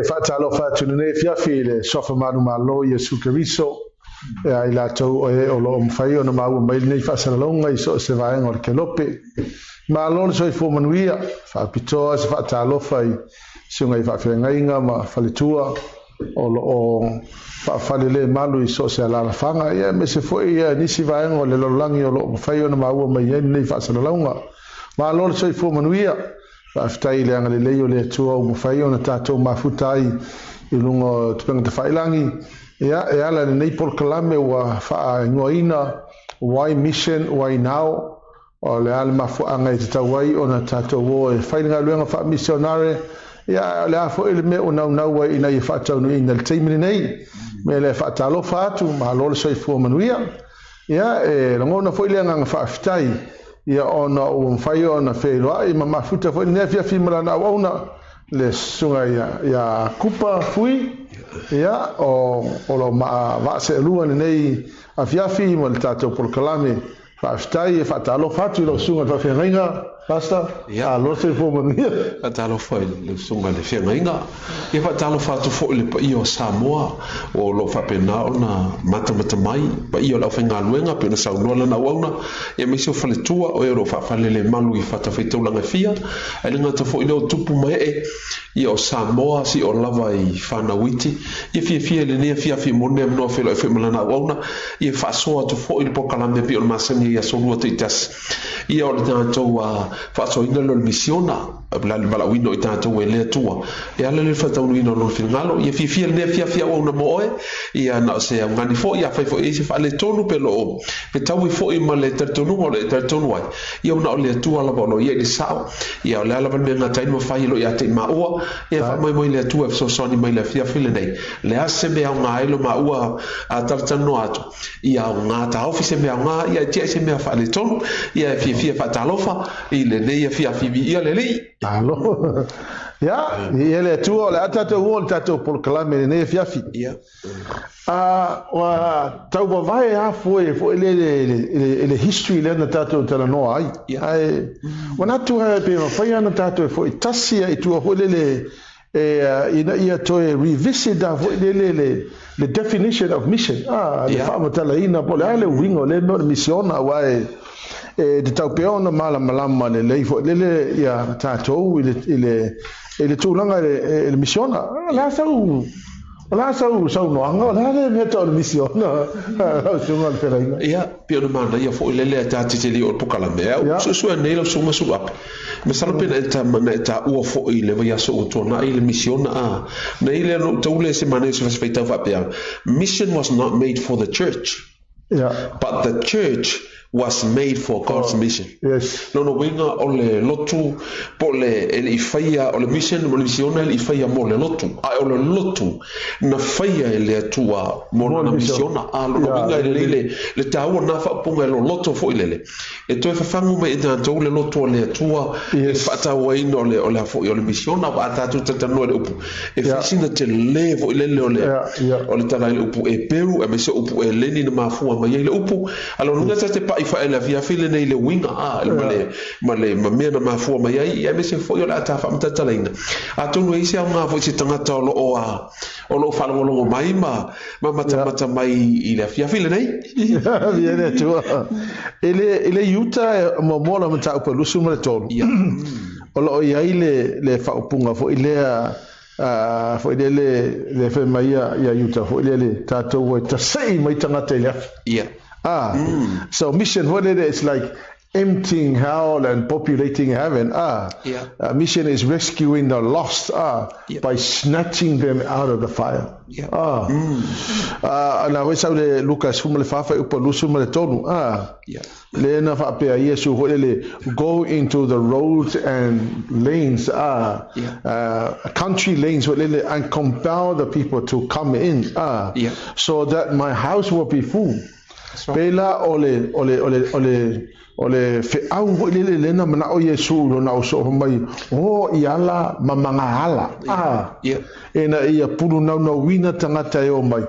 whaatalo whaatunune fiafi le sofa manu malo Yesu Keriso i la tau o lo mwhai o na maua mai nei whaasalalonga I so se vaenga o ke lope malo le soi fo manuia whaapitoa se whaatalo whai siunga I whaafengainga ma whaletua o lo o whaafalele malu I so se alala whanga ia me se fo ia nisi vaenga o le lolangi o lo mwhai o na maua mai nei whaasalalonga malo le soi fo manuia Whaafitai le anga le leo le atua o mwhai o na tātou mafutai I lungo tupanga te whailangi. Ia, e ala le nei por kalame wa wha ingoina, why mission, why now, o le ala mafuanga I te tawai o na tātou o e whailinga luenga wha missionare. Ia, le afo ele me o nau nau wai ina I whaatau nui ina le teimini nei. Me le whaatalo whaatu, ma lole soifua manuia. Ia, e langona fo ile anga whaafitai. Ia ona o mwhai o na whairoa I mafuta fo ne fia fimara na wauna le sunga ia kupa fui ia o lo ma vase lua nei a fiafi mo le tatou por kalame whaaftai e whaatalo whatu lo sunga fa whengainga basta ia lo se fo mania whaatalo whai le sunga le whengainga ia whaatalo whatu fo le pa I o Samoa o lo whapena o na matamata mai pa I o lau whenga luenga pe na saunua lana wauna ia misi o whaletua o e lo whawhalele malu I whatawhitaulanga fia e linga ta fo I leo tupu mai ia o Samoa si o lava I whanawiti ia fia le nea fia mone amnoa whelo e whemalana wauna ia whaasoa tu fo I le pokalame pi o masani ia solua te itas ia o le tātou whaasoina lo le misiona la le balawino I tātou e lea tua e ala le whataunuina lo whingalo ia fia le nea fia o na moe ia na se ngani fo ia whai fo e se whale tonu pe lo pe tau I fo I ma le tertonu o le tertonu ai ia una o le tua lava lo ia I sao ia o le ala me ngatai ma whai lo ia te maua ia wha mai le tua e so soni mai le fia file nei le ase me au ngā ilo maua a tartano atu ia o ngā ta ofi se me au ngā ia tia se me a whale tonu ia fia whatalofa I le nei ia fia ia le lei alo ia ia le tua le atatou o le tatou por kalame nei fiafi ia wa tau vai a foi le history le na tatou tala no ai ai wana tu pe foi ana tatou foi tasia I tu ho le ina ia to revisit da le definition of mission le fa tala ina po le wingo le missiona wa de tau peona malama le leifo le ia tatou ile tūlanga le misiona la sau no anga la le meta le misiona la sunga le feraina ia pio mana ia fo le tati te li o pokala mea so nei lo sunga su ap me sala pena ta o fo ile va so tona ile misiona na ile no tole se mane se feita va pe mission was not made for the church but the church was made for God's mission. Yes. No winga o le lotu po le I faia o le mission mo le misiona I faia mo le lotu a o le lotu na faia le atua mo na misiona a lo winga le tau na fa punga lo lotu fo ile e to fa fangu me da to le lotu le atua e fa ta wai no le o le fo o le misiona ba ta tu ta no le upu e fa sina te le fo ile le o le tana le upu e peru e me se upu e leni na mafua mai le upu alo nunga te pa I fa ela via file nei le winga ma me na mafua mai ai ia me se foi la ta fa mta talaina a tonu isi a nga fo se tangata o lo fa lo mai ma mata mai I le via file nei viene tu ele yuta mo mola mta pa lusu ma tonu o lo ia le fa punga fo ile fo ile le fe mai ia yuta fo ile le tato wa ta sei mai tangata ile so mission what it is like emptying hell and populating heaven mission is rescuing the lost by snatching them out of the fire na we sau le Lucas fuma le fafa upa lusu ma le tonu le na fa pe Yesu ho le go into the roads and lanes country lanes and compel the people to come in so that my house will be full pela ole fe au le na mana o Yesu lo na o so mai iala mamanga hala ena ia pulu na wina tangata e o mai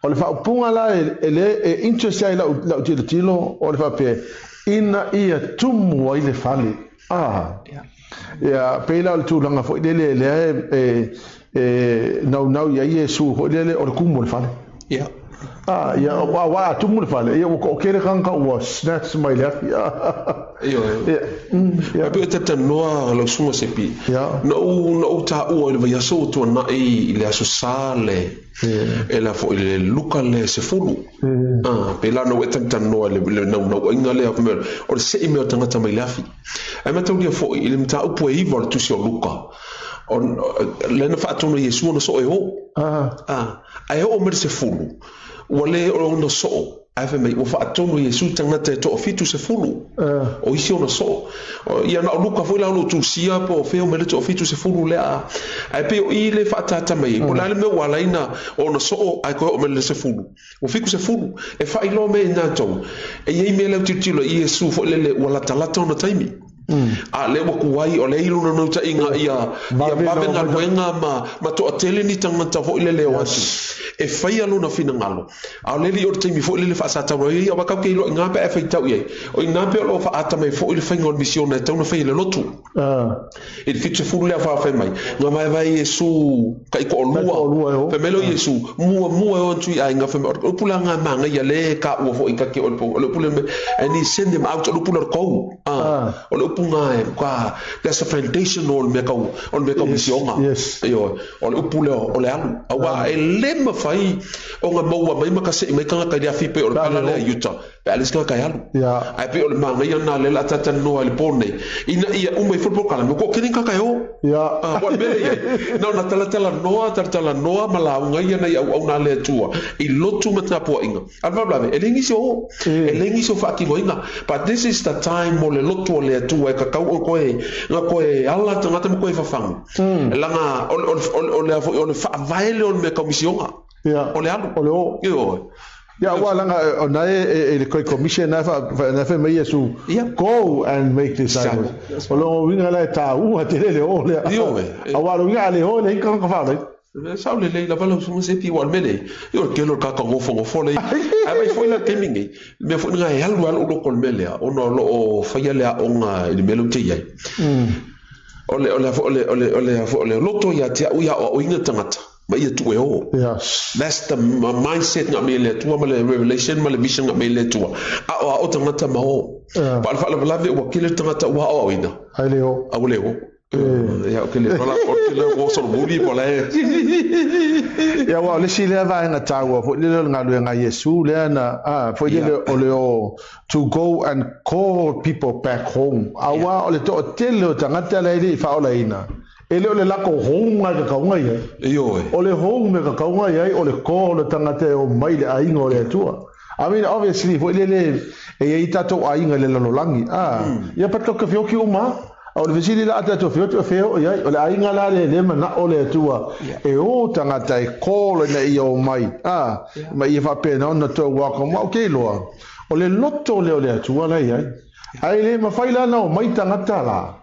ole fa punga la ele interest ai la tilo ole fa pe ina ia tumu ai le fale ia pela le tulanga fo le nau ia Yesu ho le o le kumu le fale ia ia wa tumu le fale ia ko kere kanga wa snatch mai le ia pe te noa lo sumo sepi no ta o le ia so to na i le aso sale e la fo le luka le se fulu pe la no te noa le no inga le o le se me o tangata mai lafi ai mata dia fo ile mta upo e vol tu se luka on le na fa tono Yesu no so e ho ai o me se fulu wale o no so ave mai o fa tono Yesu tangata to fitu se fulu o isi o no so ia na luka foi la no tu sia po fe o me to fitu se fulu le ai pe o ile fa tata mai o la me wala ina o no so ai ko o me se fulu o fiku se fulu e fa ilo me na to e ye me le titilo Yesu fo le wala talata no taimi a le mo kuai o le ilu no ta inga ia babe na wenga ma to atele ni tanga ta fo le watu e fai alu na fina ngalo a le li o te mi fo le fa sa ta ro ia ba ka ke lo nga pe fa tau ye o ina pe lo fa ata mai fo le fa ngol mission na tau na fai le lotu e fitu fu le fa fa mai nga mai vai Yesu kai ko lua pe melo Yesu mu o tu ai nga fa o pula nga ma nga ia le ka o fo i ka ke o pula me and he send them out o pula ko o punga e ka there's a foundation on me ka misionga yo o le pule o le alu awa e le ma fai o nga mo mai ma ka se mai ka dia fi pe o pala le yuta pe alis ka alu ai pe o ma ngai na le la tata no le pone ina ia o mai football kala ko kini ka yo wa be ye no na tala noa mala ngai na ia o na le tua I lotu mata po inga alva blave e lengi so fa ki inga but this is the time mo le lotu le tua ka kau o koe nga koe ala tangata mo koe fafang langa o le fa vaile o me komisionga o le alu yo ya wala nga ona e le commission na fa me Yesu go and make disciples o lo winga la ta u atele o le awalo winga le o le ka fa sa le la valo so se pi wal mele yo ke lo ka ngofo le ai vai foi la temingi me foi nga yalu lo kol mele o no lo fa ya le onga le melo te yai ole lo to ya tia u ya o inga tangata mai tu o that's the mindset nga mele tu ma le revelation ma le vision nga mele tu o tangata ma o pa fa la ve o kile tangata wa o ina ai le o ya que le rola porque le gozo buri por la ya wa le sile va nga tawa fo le nga lu nga Yesu le na fo le o to go and call people back home awa o le to tele tangata le fa o la ina ele o le lako honga ka kaunga ye o le honga ka kaunga ye o le ko le tangata o mai le ainga o le tua I mean obviously fo le e tato ainga le lolangi ya patlo ka fio ki uma o le visili la ata to feo ia o le ainga la le mana o le tua e o tangata e kolo na ia o mai mai ia fa pena ona to wa ko ma okay loa o le loto le o le tua la ia ai le ma faila na o mai tangata la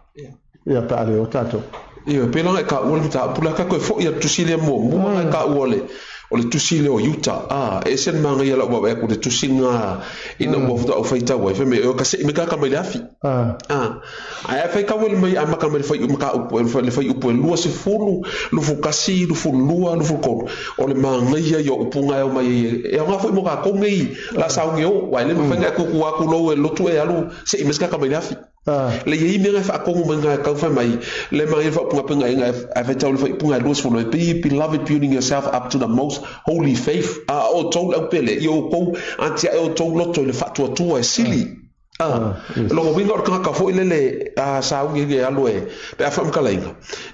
ia pa le o tato ia pela ka o le ta pula ka ko fo ia tusile mo ka o le tusile o yuta e sen manga ia la wa ko le tusinga ina mo fo faita wa fe me o ka se me ka mai lafi ai fa ka wel mai ama ka mai fa ka le fa upo lua se fulu lu fu kasi lu fu lua lu fu ko o le manga ia yo upunga o mai e nga fo mo ka ko ngai la sa ngeo wa le me fa ka ku wa ku lo e lo tu e alu se me ka mai lafi le ye me fa ko mo nga ka fa mai le mai fa punga punga nga fa tau fa punga lu fu lo be beloved building yourself up to the most holy faith o tau la pele yo ko anti o tau loto le fatu tua e sili lo winga ka fo ile sa ngi alo e pe fa mkalainga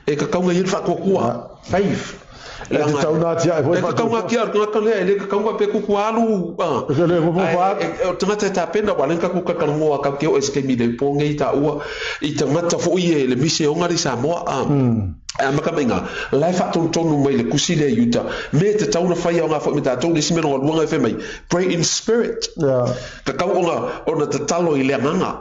e ka kaunga yin fa ko kwa faith le tau na tia e ka kaunga kia ka le le ka kaunga pe ku alu le mo fa o tanga ta penda wala ka ku ka mo ka ke o eske mi le ponge ita ua I tanga fo ie le mise o ngari sa mo maka menga lai fa tonu mai le kusile yuta me te tauna fai nga fo me ta tonu le simeno luanga fe mai pray in spirit ka ka ona te talo I le nganga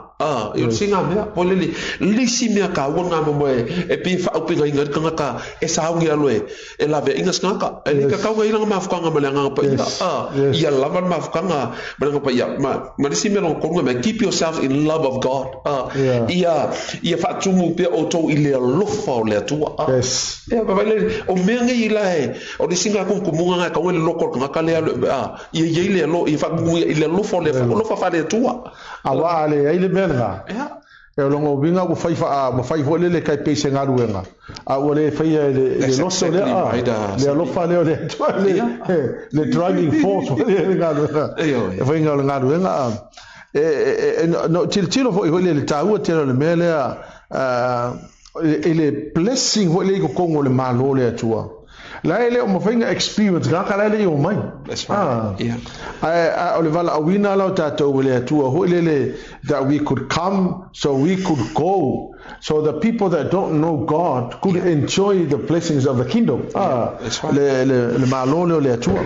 yo singa me po le lisi me ka wonga mo e pe fa o pinga inga ka e sa ngi aloe e la ve inga skanga e ka ka ngi ma fa nga malanga pa ya lava ma fa nga malanga pa ya ma lisi me no ko me keep yourself in love of God ia fa tumu pe o to ile lofa le tua yes ba le o me ngi la o di singa ko munga ka ngel loko ka le ia ile lo i fa ile lofa le lofa fa le tua awa ale ai le belga e longo vinga ko fai fo le kai pe senga ruenga a ole fai le loso le le lofa le driving force le ngalo e fai ngalo ruenga no tilo fo le tau telo le mele ele blessing fo le ko kongo le malo le tua la ele o mafinga experience ga kala le o mai that's right ole vala awina la tato le tua ho le that we could come so we could go so the people that don't know God could enjoy the blessings of the kingdom that's right le malole le tua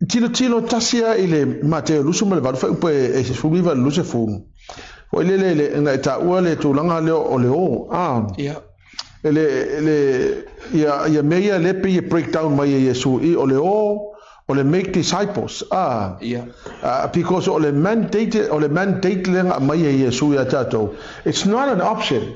tilo tasia ile Mateo lusu me va fa po e fuliva lusu fu o le na ta ole tu langa le o le o ya meia le pe breakdown mai Yesu I ole make disciples because ole mandate lenga mai Yesu ya tato it's not an option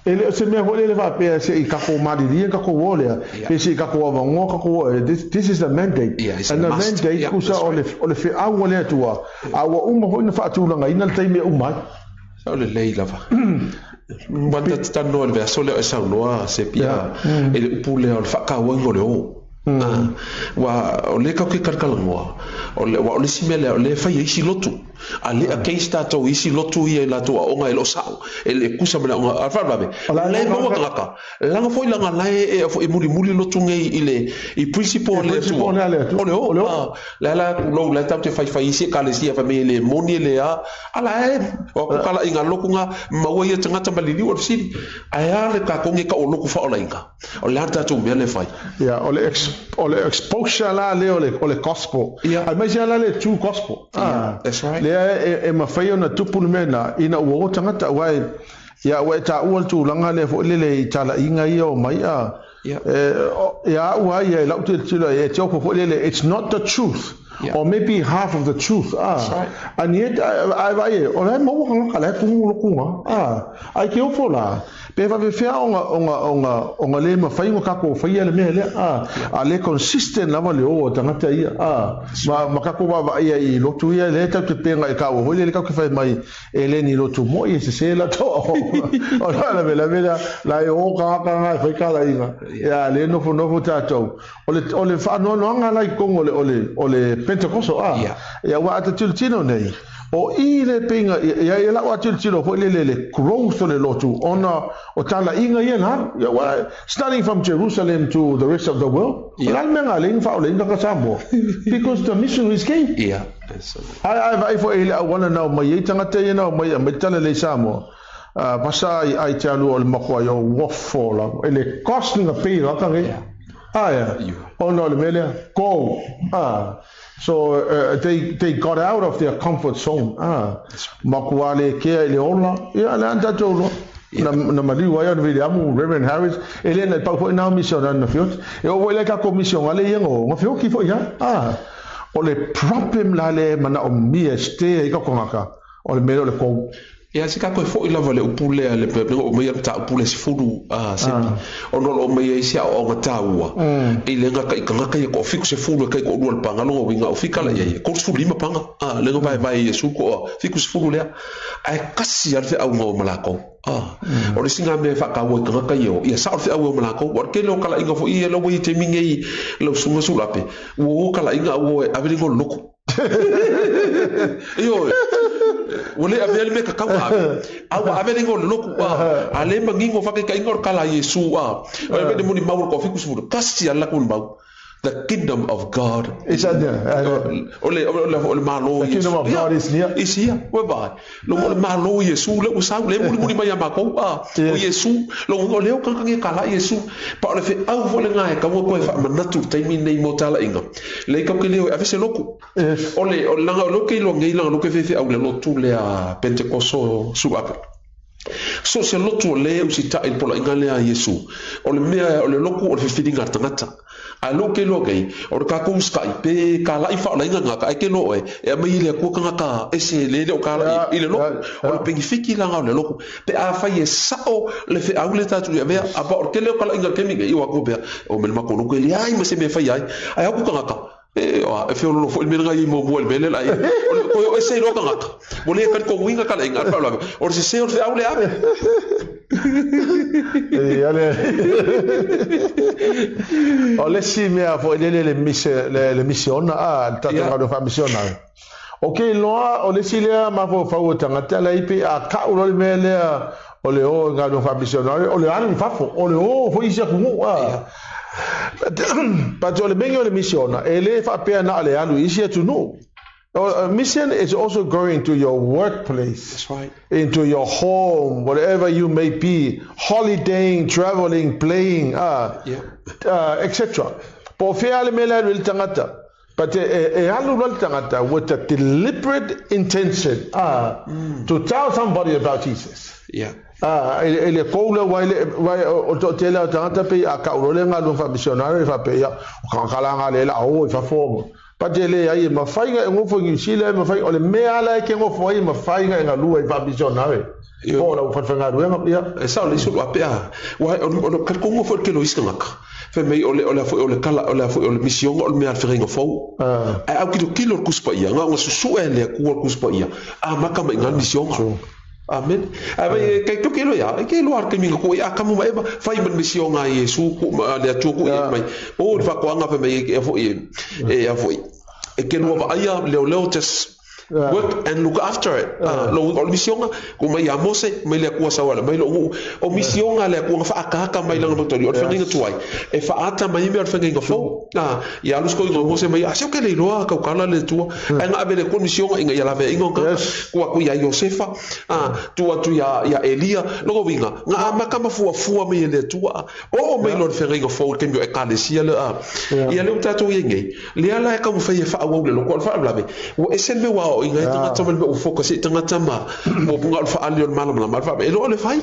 ele se me hole va pe se I kako mari ka ko wole pe se ka ko va ngo ka ko this is the mandate and the mandate kusa ole fe awole tua awa ho na fa tu langa ina le taimi so le leila va wanda tano le verso le sa noa se pia ele upule o fa ka wango le o wa ole ka ki kalkalmoa ole simele ole fa isi lotu ale a keista to isi lotu ia la to onga elo sao ele kusa bela onga fa babe le mo ka langa foi langa lai e muri lotu ngai ile I principle le tu ole la lo la tau te fa isi ka le sia fa me le moni le ala o kala inga lokunga maua ia tangata malili o sini aya le ka kongi ka o loku fa ola inga o le ata tu me le fai ole exposure la le ole gospel ai mai la le true gospel that's right e ma fai ona tupu mena ina o tangata wai ya wa ta ul tu langa le fo le tala inga io mai wa ya la tu tilo e toko fo le it's not the truth or maybe half of the truth and yet I vai ora mo kala ku kunga ai ke o fola pe va fe onga le ma fai mo ka ko fai le me le ale consistent la va le o tangata ia ma ka ko va ia I lo tu ia le ta te penga e ka o le ka ko fai mai ele ni lo tu mo ia se la to o la vela la o ka fai ka la ia ya le no fo tato ole fa no nga la kongo ole Pentecosto ya wa ata tino nei o ile pinga ya la wa tilo fo le growth le lotu ona o tala inga yana ya wa starting from Jerusalem to the rest of the world la menga ling fa le ka sambo because the missionaries came I for ile I want to know mai tanga te yana mai tala le samo pasa ai talu ol makwa yo wofola ele costing a pay la ka ono le mele go so they got out of their comfort zone makuale ke ile ola ya la anda tolo na mali wa ya vile amu Reverend Harris ele na pa foi na mission na fiot e o ile ka commission ale yengo ngo fio ki foi ya o le problem la le mana o mi este ka konaka o le mele le ko ya se ka ko fo ila vale upule ale pe o me ta upule se fulu se ono lo me isia o ngata ua ile nga ka ko fiku se fulu ka ko dual panga lo winga o fika la ye ko fulu lima panga le nga vai Yesu ko fiku se fulu le ai kasi al fe au ngo malako o le singa me fa ka wo ka yo ya sa fe au malako wa ke lo kala inga fo i lo wi te mingi lo sunga sulape wo kala inga wo aveli ngo loko yo wole aveli me ka awa aveli ngo loku ale mangingo fa ka ingo kala Yesu o me de muni maul ko fiku sulu kasi ala kun bau The kingdom of God is at there. The kingdom of God is near. Is here. Whereby, lo malo Yesu le usau le muli mai amako o Yesu lo le kan kala Yesu pa le fe au vole ngai ka mo ko fa manatu taimi nei motala inga le ka ke le avese loku ole langa lo ke lo ngai langa lo ke fe au le lo tu le a Pentecost su apa. So se lotu le usita il pola inga le a Yesu ole mea ole loku ole fidinga tangata a lo ke lo gai o ka ko skai pe ka la ifa la inga ka ke lo e mai le ko ka ese le o ka la ile lo o pe fiki la le lo pe a fa ye sao le fe au le tatu ya vea a ba o ke le ka la inga ke mi i wa ko be o me ma ko no ke le ai ma se me fa ai ai ko ka e fe lo fo me nga i mo mo le la ko ese lo ka mo le ka ko winga ka la inga o se o fe au le ave ole si mea fo le mission tata do fa missionnaire okay loa ole si le ma fo fa o tanga la ipe a ka o le mele ole o nga do fa missionnaire ole ani fa fo ole o fo isia ku but ole bengo le missiona ele fa pe na ale alu isia tu no. Mission is also going to your workplace. That's right. Into your home, whatever you may be, holidaying, traveling, playing, etc. Po feale mela wil tangata. But halu wil tangata with a deliberate intention to tell somebody about Jesus. Yeah. Ele koula vai o tela tangata pe aka urole ngalu fa missionary fa pe ya kan kala ngale la o fa fomo. Pajele ai ma fainga ngo fo ngi sile ma fainga ole mea la ke ngo fo ai ma fainga nga lua I fa visionare o la fa fanga ruenga pia sa le su apea wa o ka ko ngo fo ke lo isanga fe me ole fo ole kala ole fo ole mission ole mea feringa fo ai au kilo kuspa ia nga su ele ku kuspa ia a maka ma ngal mission amen ai kai to kilo ya ke lo ar ke minga ko ya kamu mai fai men mission nga Yesu ku le tu ku mai o fa ko nga fe me e fo e fo e ke no va ia leo just work and look after it lo mission ko mai a Mose mai le ku sa wala mai lo o mission le ku fa aka mai lang doctor o fenga tuai e fa ata mai me fenga fo ya lus ko ngo Mose mai a se ke le lo ka kala le tu nga abele ko mission nga ya la ve ngo ka ku ya Josefa tu ya Elia lo go winga nga ma ka fu mai le tu o mai lo fenga fo ke me e ka le sia le ya le tato yenge le ala ka mo fa ye fa wo le lo ko fa la ve o esen me wa inga tanga tama le focus tanga tama mo bunga fa ali on malam ma fa e lo le fai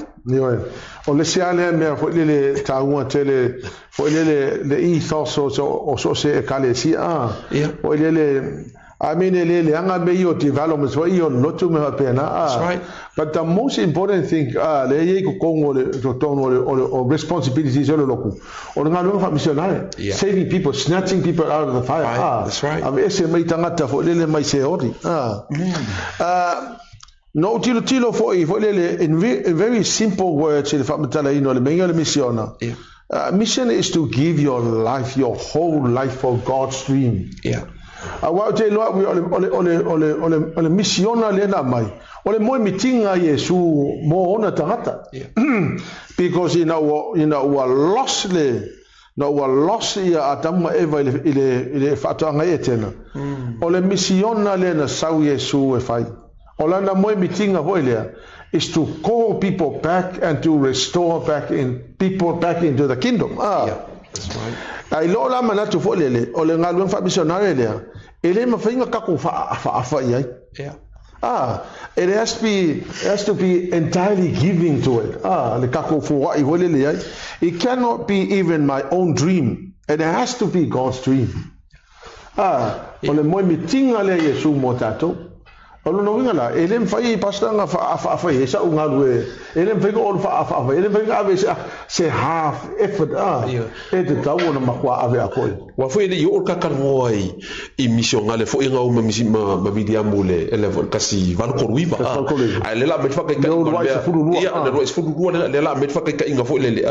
o le sia le me fo le taua tele fo le ethos so se kale si o le I mean, anga me yo developments what you not to me pena. But the most important thing, le ye ko kongo le to responsibilities ole loku. O nga lo fa missionary, saving people, snatching people out of the fire. That's right. Am ese mai tangata fo le mai se ori. No tilo fo le in very simple words le fa matala ino le menga le missiona. Mission is to give your life, your whole life for God's dream. Wa te lo ole missiona le na mai ole mo mitinga Yesu mo ona tangata because you know lost ia atama eva ile fatanga etena ole missiona le na sau Yesu e fai ola na mo mitinga voile is to call people back and to restore people back into the kingdom. That's right. Ai lo la mana tu folele o le ngalu fa missionary le ele ma fa inga ka ku fa ia it has to be entirely giving to it le ka ku fu ai folele ai it cannot be even my own dream, it has to be God's dream. O le mo mitinga le Yesu mo tato Olo no winga la ele mfai pastanga fa esa unga lue ele mfai ko fa ele mfai ave se half effort e te tau na makwa ave akoi wa foi ele yo ka kanoi I mission ngale fo inga o ma media mule ele kasi van ko ruiva ele la me fa ka le la me fa ka inga fo le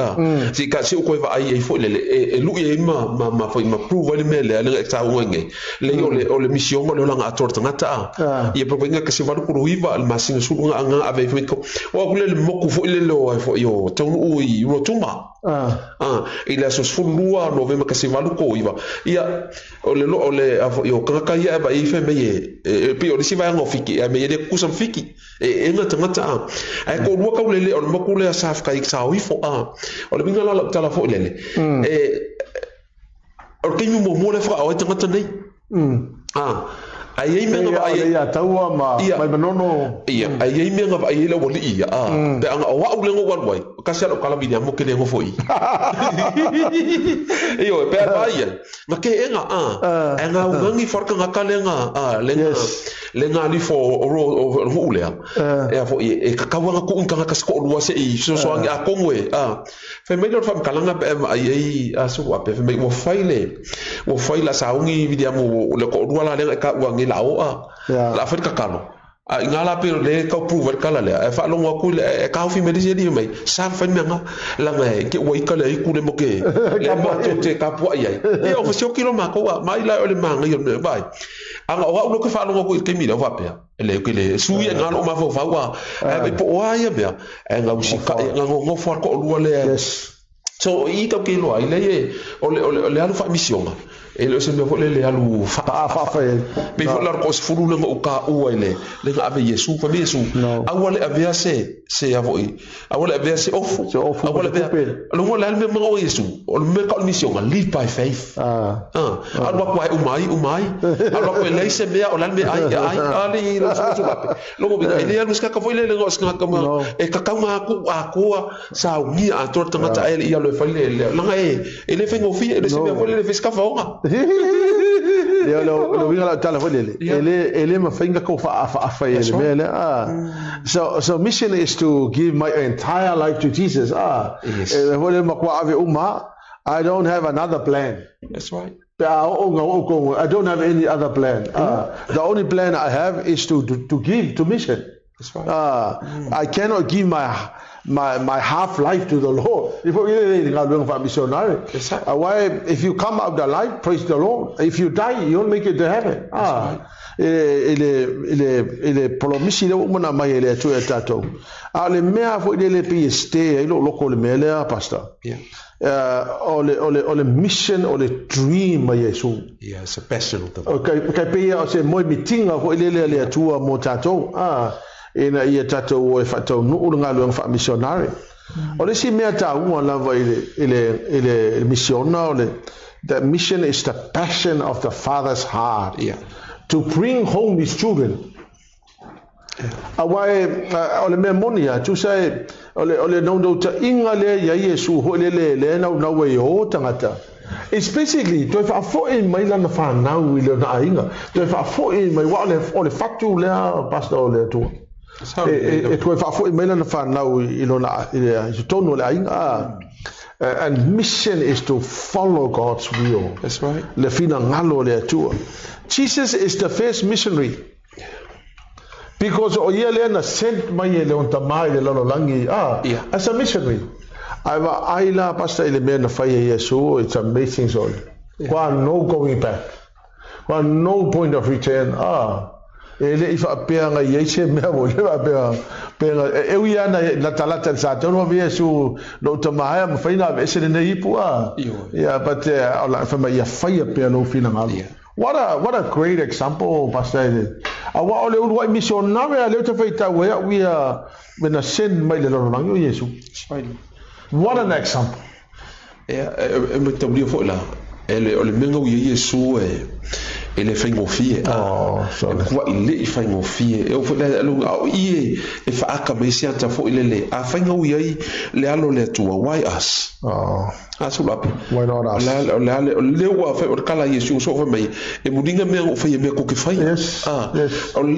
si ka si ko va ai fo le e lu e ma foi ma prove le mele ele ta wenge le yo le mission ngale la ngator tangata ye inga kasi valu kuruiva al masinga sulu nga ave fiko o kule le moku fo ile lo fo yo tonu ui rotuma ila sos fulua no ve kasi valu ko iva ia ole yo kaka ia ba ife me pe o siva ngo fiki me ye kusam fiki nga tangata ai ko ruaka ule o moku le saf kai sawi fo ole binga la tala fo ile o kinyu mo mo le fa o tangata nei ai me nga ai ia taua mai manono ia ai me nga ai le woli ia pe anga wa ule ngo wan wai kasi alo kala bini amo kele ngo foi io pe vai ma ke enga ngangi forka nga kalenga lenga li fo ro ule e fo e kakawa ku unka ka sko lua se i so angi a kongwe fe me lo fam kalanga pe ai asu ape fe me mo faile sa ungi vidia mo le ko lua la lenga ka wangi lao la fa kakalo ngala pero le ka prove kala le fa lo ngwa le ka fi medisi di mai sa fa menga la ngai ke wai kala i ku le mo ke le mo te ka po ai e o fo kilo ma ko mai la le manga yo me vai anga o lo ke fa lo ngwa ke mi le va pe le ke le su ye ngalo ma fo fa wa e po wa ye be nga usika nga ngo for ko lu le so i ka ke lo ai le o le alu fa mission ele se me vole le alu fa be fo la ko se fulu le ka o ele le nga ave yesu fa be yesu awale ave se avoi awale ave se ofu awale ave lo mo la me mo yesu o me ka mission live by faith alwa ko umai alwa ko le se me o la me ai ali lo so bape lo mo be ele alu ska ka foi le ngo ska ka ma e ka ka ma ku a sa uni a to tanga ele ia lo fa le la nga ele fe ngo fi ele se me vole le fiska fa lo vinga la tala fole ele ma finga ko fa ele mele so mission is to give my entire life to Jesus vole ma kwa ave I don't have another plan. That's right. I don't have any other plan. The only plan I have is to give to mission. That's right. I cannot give my half life to the Lord. Why? If you come out alive, praise the Lord. If you die, you'll make it to heaven. Ele promisi le umana mai ele tu etato. Ale mea fo ele pe stay ilo loko le mele pastor. Ole mission ole dream mai Yesu. Yeah, it's a passion of the. Okay, pe o se moi mitinga fo ele le tua mo tato. Ina ia tato e fato no nga lo fa missionary. Ole si mea ta una lava ele missiona ole. The mission is the passion of the Father's heart. Yeah. To bring home his children. Awai ole me monia tu sai ole no ta inga le ya Yesu ho le na we ho tangata. It's basically to fa fo in mai la fa na wi le na inga. To fa fo in mai wa le fatu le pastor le tu. E to fa fo in mai la fa na wi lo na je tono le inga. And mission is to follow God's will. That's right. Le fina ngalo le tu. Jesus is the first missionary. Because oyele sent mai le on tamai le lo langi as a missionary. Aila pastor ele me na fai Yesu, it's amazing so. No going back. No point of return. Ele ifa peanga Yesu me mo le peanga eu ia na talata sa tono Yesu lo tamai mo fai na ese ne ipu but ala fa mai fai pe lo fina ngali. What a great example, Pastor. Awa ole ulwa missionary le te feita we are when a sin mai le lo lango Yesu. What an example. Me tabli fo la. Ele ole mengo Yesu ele fai ngo fie kwa ile fai ngo fie e fo le ie e fa aka me sia ta fo ile a fai ngo ye le alo le tu why us asulapi why not us le wa fa kala Yesu so fa mai e mudinga me o fa ye me ko ke fai le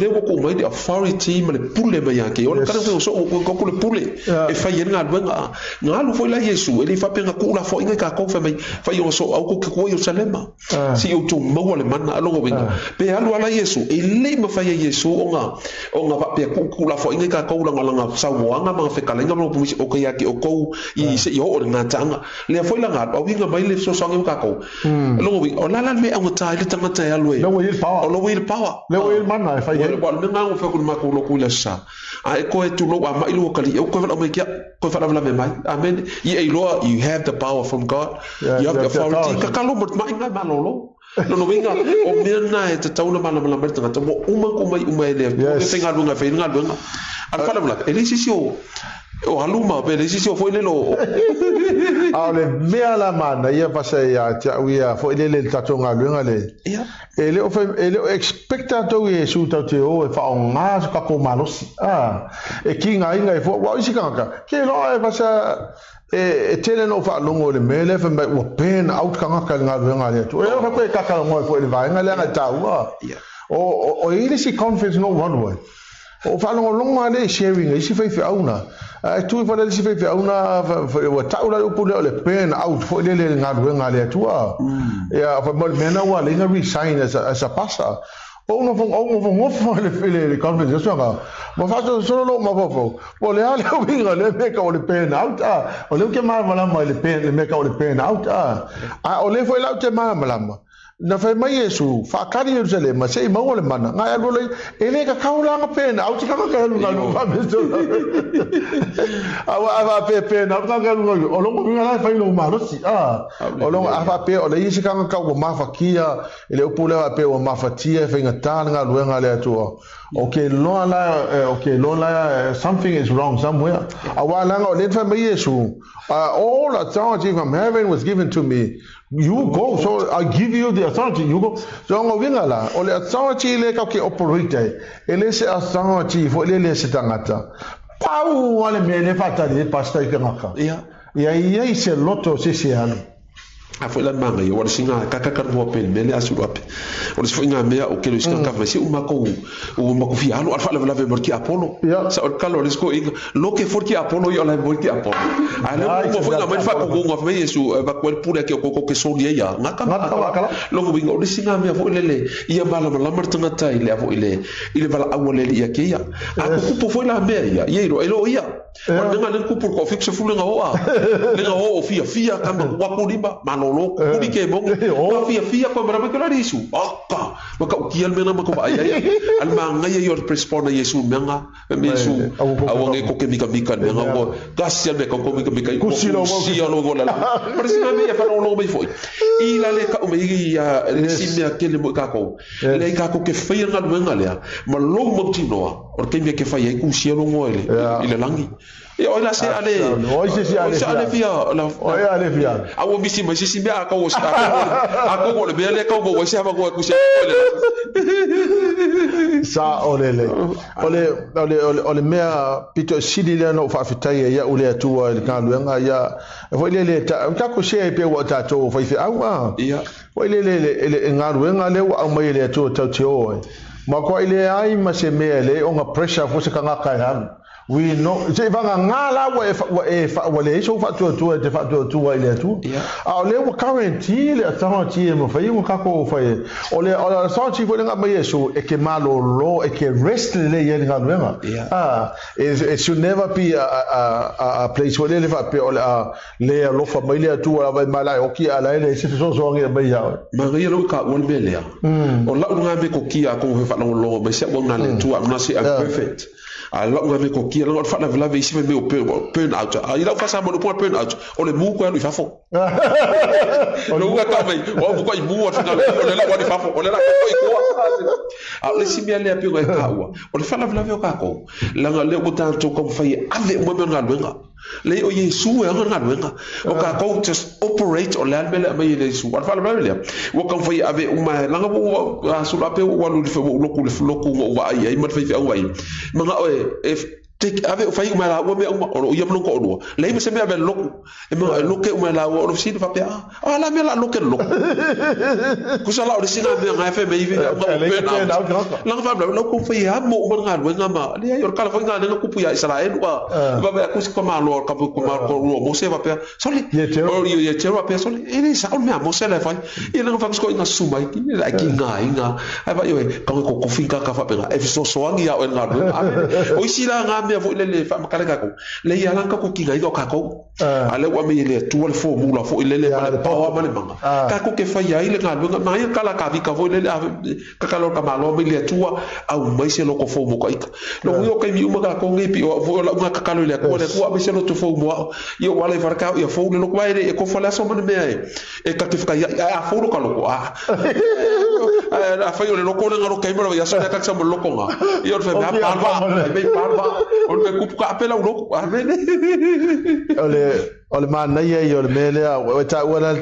wa ko mai the authority me le pule me yake o kana so ko le pule e fa ye nga lwenga ngalu fo la Yesu ele fa penga ku la fo inga ka ko fa mai fa yo so au ko ke ko yo salema si o tu mo le mana longo winga pe alu ala Yesu e le mafai Yesu onga va pe ku la fo inga ka ko langa sa wanga ma fe kalenga mo pu o ka ki o ko I se yo o nga tanga le foi langa o winga mai le so songa ka ko longo winga o la me ang tai le tanga tai alu le will power o lo will power le will mana fa ye wa le nga fe ku ma ko lo ku la sa a ko e tu lo wa mai lo kali o ko va mai ko fa la me mai amen you have the power from God you have the authority ka kalo mo mai nga malolo no winga o mena e te tauna mala merta ta mo uma ele o tenga lunga fe nga lunga al fala bla ele sisio o haluma pe ele sisio foi lelo ale mea la mana ia pase ya tia wia foi ele tatonga lunga le ele o ele expectato e su tateo e fa onga ka ko malos e kinga inga e fo wa isikanga ke lo e pasa e tele no fa longo le mele fa o pen out kanga ka nga nga le to e fa ko ka ka mo ko le va nga le nga ta o ele si confidence no one way o fa longo le sharing e si fa auna tu fa le si fa auna o ta ula o pule le pen out fo le nga le tu ya fa mo mena wa le nga resign as a passa o fo le confidence so nga mo fa solo lo mo fo le ale winga le me ka o le pen out o le ke ma le pen le me ka o le pen out o le fo le out ma na fa mai Yesu fa kari Jerusalem ma sei mo le mana nga lo le ele ka kaula nga pen out ka ka lu nga lu fa beso ava pen out ka lu o lo mo nga fa lo ma ro si o lo ava pe o le isi ka ka o ma fa kia ele o pule pe o ma fa tia fa nga ta nga lu nga le tu okay lo la something is wrong somewhere awala nga le fa mai Yesu all authority from heaven was given to me. You go, so I give you the authority. You go. So ngo winga la. Ole authority le ka ke operate. Ele se authority fo le se tangata. Pau wale me le fata le pastor ke ngaka. Ya se loto se ano. A foi la manga yo wala singa kaka mo pel mele asulu ape o se foi nga mea o kelo iska ka mesi o mako fi alu alfa la ve morki apolo sa o kalo le sko lo ke forki apolo yo la morki apolo ale mo foi nga mai fa ko ngo fa yesu va ko pura ke ko ke so dia ngaka lo ngo bingo o singa mea fo lele ia bala la martanga tai le fo ile bala awole ia ke ia a ko po foi la mea ia ro elo ia o nga le kupu ko fixe fu nga o fia kama wa ko limba lo kuri ke bongo o fia ko mara makala risu aka maka ukial mena mako ba ai al manga ye yor respond Yesu menga mesu awang ko ke mika menga ko gasya me ko mika ko si lo gola pero si me fa lo me foi ila le ka o me ya le si me akele mo ka ko le ka ko ke fia nga menga le ma lo mo tinoa o ke me ke fa ye ku si lo ngoele ile langi o la se ale via awo bisi ma sisi be aka wo sta ako le be le ka wo se aba ko ku se sa ole mea pito sidi le no fa fitai ya ule atua le ka luenga ya fo le ta ko se pe wo ta to fa fi awa fo le ngaruenga le wa mai le to tio ma ko ile ai ma se me le on pressure fo se ka ngaka we know se vanga ngala wa le so fa tu te fa tu wa ile tu a le wa currently le authority mo fa yimo ka ko fa ole authority fo nga mai so e ke malo lo e ke rest le ye nga nga it should never be a place where le fa pe ole le lo fa mai le tu wa mai la o ki ala le se so nge mai ya ma ri lo ka won be le o la nga be ko ki a ko fa lo mai se wa nga le tu a na se perfect a lo nga me ko ki lo fa la ve isi me o pen out a ila fa sa mo no pen out o le mu ko lu fa fo lo nga ka mai o ko i mu o tuna o le la wa fa fo o le la ko a le si me le api ko ka wa o le fa la ve o ka ko la nga le ko ta to ko fa ye ave mo me nga lu nga le o Yesu e nga lu nga o ka ko just operate o le albele mai le Yesu wa fa la ve le o ka fa ye ave o ma la nga bo a su la pe o wa lu fe lo ku o wa ai ma fa fe o ai ma nga if Take ave o fai umala o me o ia mno ko o lei me se me ave loku e mo loke umala o si fa pe la me la loke loku ku sala o singa me nga fe me ivi la fa la ku fai ha mo mo nga lo nga ma le yo kala fa nga nga ku pu ya Israel wa va be ku ko ma lo ka ku ma ko mo se va pe soli o ye che va pe soli e sa o me mo se la fa e nga fa ko nga suma ki la ki nga ai va yo ko finka ka fa pe e so so ngia o nga o si la nga me vo le fa makale ka ko le ya lanka ko kinga i do ka ko ale wa me le tu le fo mu la fo le pa wa ma le manga ka ko ke fa ya ile nga lunga ma ya kala ka vi ka vo le ka ka lo ka ma lo me le tu au mai se lo ko fo mo ka ika lo yo ka mi uma ka ko ngi pi o vo la nga ka ka lo le ko me se lo tu fo mo yo wala i farka ya fo le lo ko e ko fa la so me e ka ke fa ya a fo lo ka lo ko a fa yo le lo ko nga lo ka mo ya so ka sa mo lo ko nga yo fa me palva o me kupuka apela u loku ole mana ia i ole mele o ta wala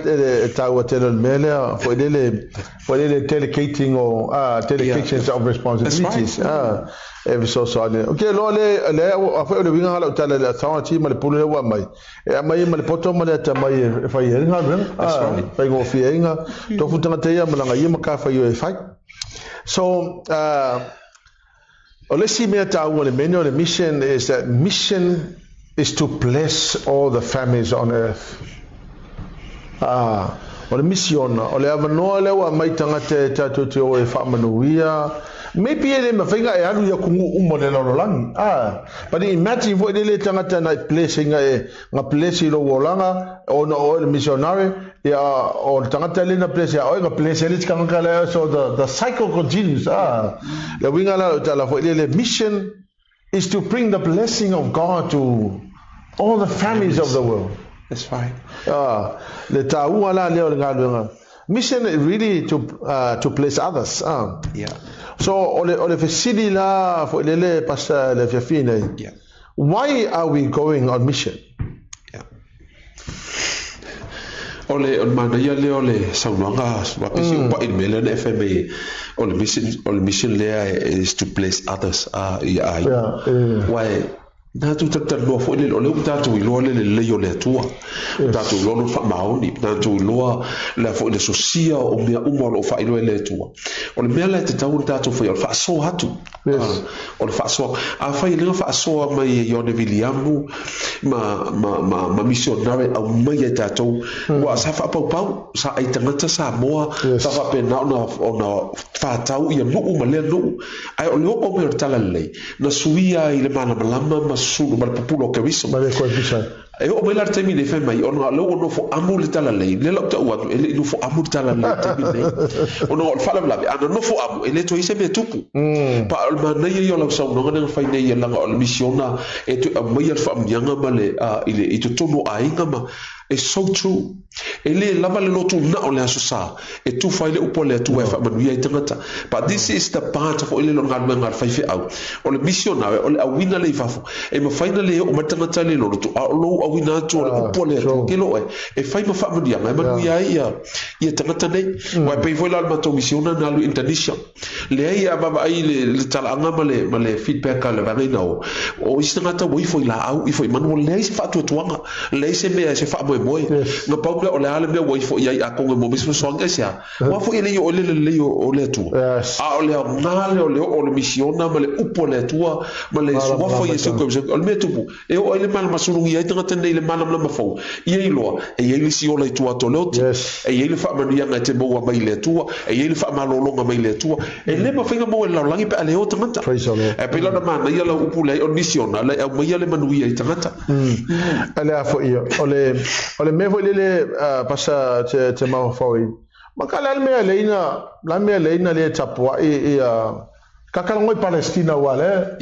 ta o te mele foi dele delegating o delegations of responsibilities e so okay lo le a foi ole winga hala tala le authority ma le pulu wa mai e mai ma le poto ma le ta mai fai nga fai go fienga to futanga te ia ma nga ia ma ka fai o fai so Olesi mea ta'u le meno le mission is that mission is to bless all the families on earth. O le mission o le avanoa le wa mai tangata tatu te o e whaamanuia. Maybe ele mawhinga e alu ia kungu umo le lololangi. But imagine vo ele tangata na blessing nga blessing lo wolanga o na o le missionary ya o tangata le na blessing o nga blessing le kanga le so the cycle continues. Le winga la tala vo ele mission is to bring the blessing of God to all the families of the world. That's right. Le ta'u ala le o nga mission is really to bless others. Yeah. So ole fesidi la fo lele pasta le fiafine. Yeah. Why are we going on mission? Yeah. Ole on mana ya le ole saunanga wa pesi pa in mele na FMA ole mission le is to bless others. Why na tu tata lo fo le ole ta tu lo le yo le tua ta tu lo fa maoni ta tu lo la fo le sosia o me umo lo fa ilo le tua o le mele te tau ta tu fo fa so hatu o le fa so a fa ile fa so mai yo ne Williamu ma missionary au mai ta tu wa sa fa pau sa ai tangata sa moa sa fa pe na ona fa tau ia no ma le no ai o le o me tala le na suia ile mana malama sulu mal populo ke viso ma ko visa e o melar temi de fe mai ona lo no fo amul tala le lo ta wa ele no fo amul tala le temi le ona fala bla ana no fo amu ele to ise be tupu pa ma na yo la so no ngana fa ne yela nga misiona e to mai fa myanga male ile i to tono ainga ma it's so true ele lava le lotu na o le asosa e tu fa ile upo le tu e fa manuia i tangata but this is the part of ile lo ngal fa fe au o le misiona o le awina le fafu e ma faina le o matangata le lo tu lo awina tu le upo le tu ke lo e fa ma fa manuia ma manuia ia tangata nei wa pe foi la ma to misiona na lu international le ia baba ai le talanga ma le feedback ka le va nei no o istangata wo i foi la au i foi manuia le se fa tu tuanga le se me se fa moi nga paula o le ale me wai fo ia a konga mo biso so nga sia wa fo ile yo o le tu a o le ngale o le misiona ma le upo le tua ma le so wa fo ia se ko o le tu e o ile mal masulu ia tanga tene ile mal ma fo ia ilo e ile si o le tua to lot e ile fa ma ia nga te mo wa mai le tua e ile fa ma lo longa mai le tua e le ma finga mo la langi pe ale o tanga e pe la ma ia la upo le o misiona le o mai le manu ia tanga ale a fo ia ole me foi lele pasa te mau foi makala me leina le tapua e kakalangoi Palestina wale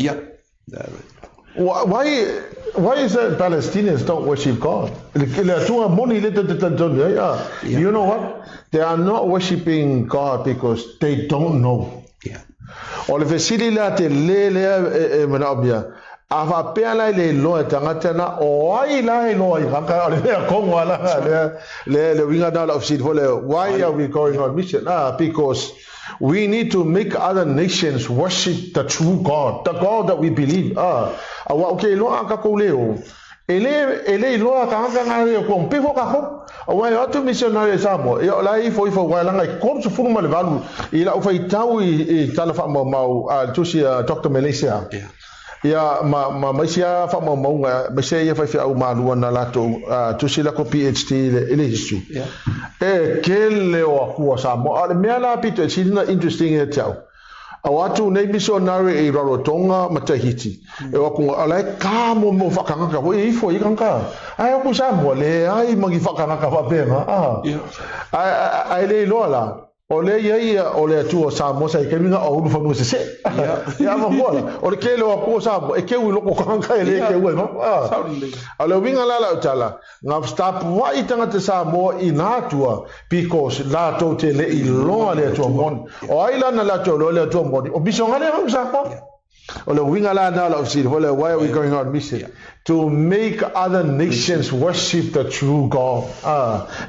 why is that Palestinians don't worship God? You know what? They are not worshiping God because they don't know. Ole fesili la te lele manabia ava pela le lo tangata na o ai la lo I ka le kongo la le winga dala of sit why are we going on mission because we need to make other nations worship the true God, the God that we believe. Awa o ke loa ka ko leo. Ele loa ka ngare ko mpe ka ko. Awa yo atu missionary Samoa. Yo la I foi wa langa I ko su funu male valu. Ila o fai tau I talafa mau tusi Dr. Malaysia. Ya ma sia fa mau ma sia ia fa au malu na lato tusi la ko PhD ele hisu. Kele o ku Samoa. Ale me la pito sina interesting e tau. Awatu nei missionary I Rarotonga Matahiti. E wa ku ala ka mo fakanga ko I foi kanka. Ai ku Samoa le ai magi fakanga ka pema. Ai le lola. Ole ia ole tu Samoa sai ke minga o fa no se. Ya ma bola. Ole ke lo ko Samoa e ke u lo ko kanka ele ke u no. Ale winga la utala. Nga stop wa itanga te Samoa inatua because la to te le I lo ale to mon. O ai la na la to lo le to mon. O bisonga le Samoa. Ole winga la na la ofisi. Ole why are we going on mission? To make other nations worship the true God.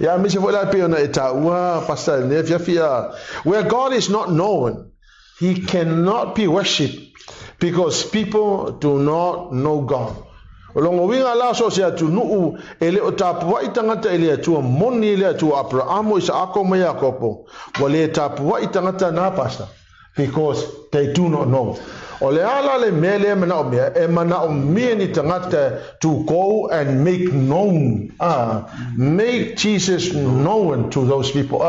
Ya mission for that pe na eta wa pastor ne fia where God is not known, he cannot be worshipped because people do not know God. Olongo winga la so sia tu nuu ele o tapua I tangata ele tu moni ele tu Abraham o Isaac me Jacob. Wale tapua I tangata na pastor because they do not know. Ole ala le mele mana o mea e mana o mea ni tangata to go and make known make Jesus known to those people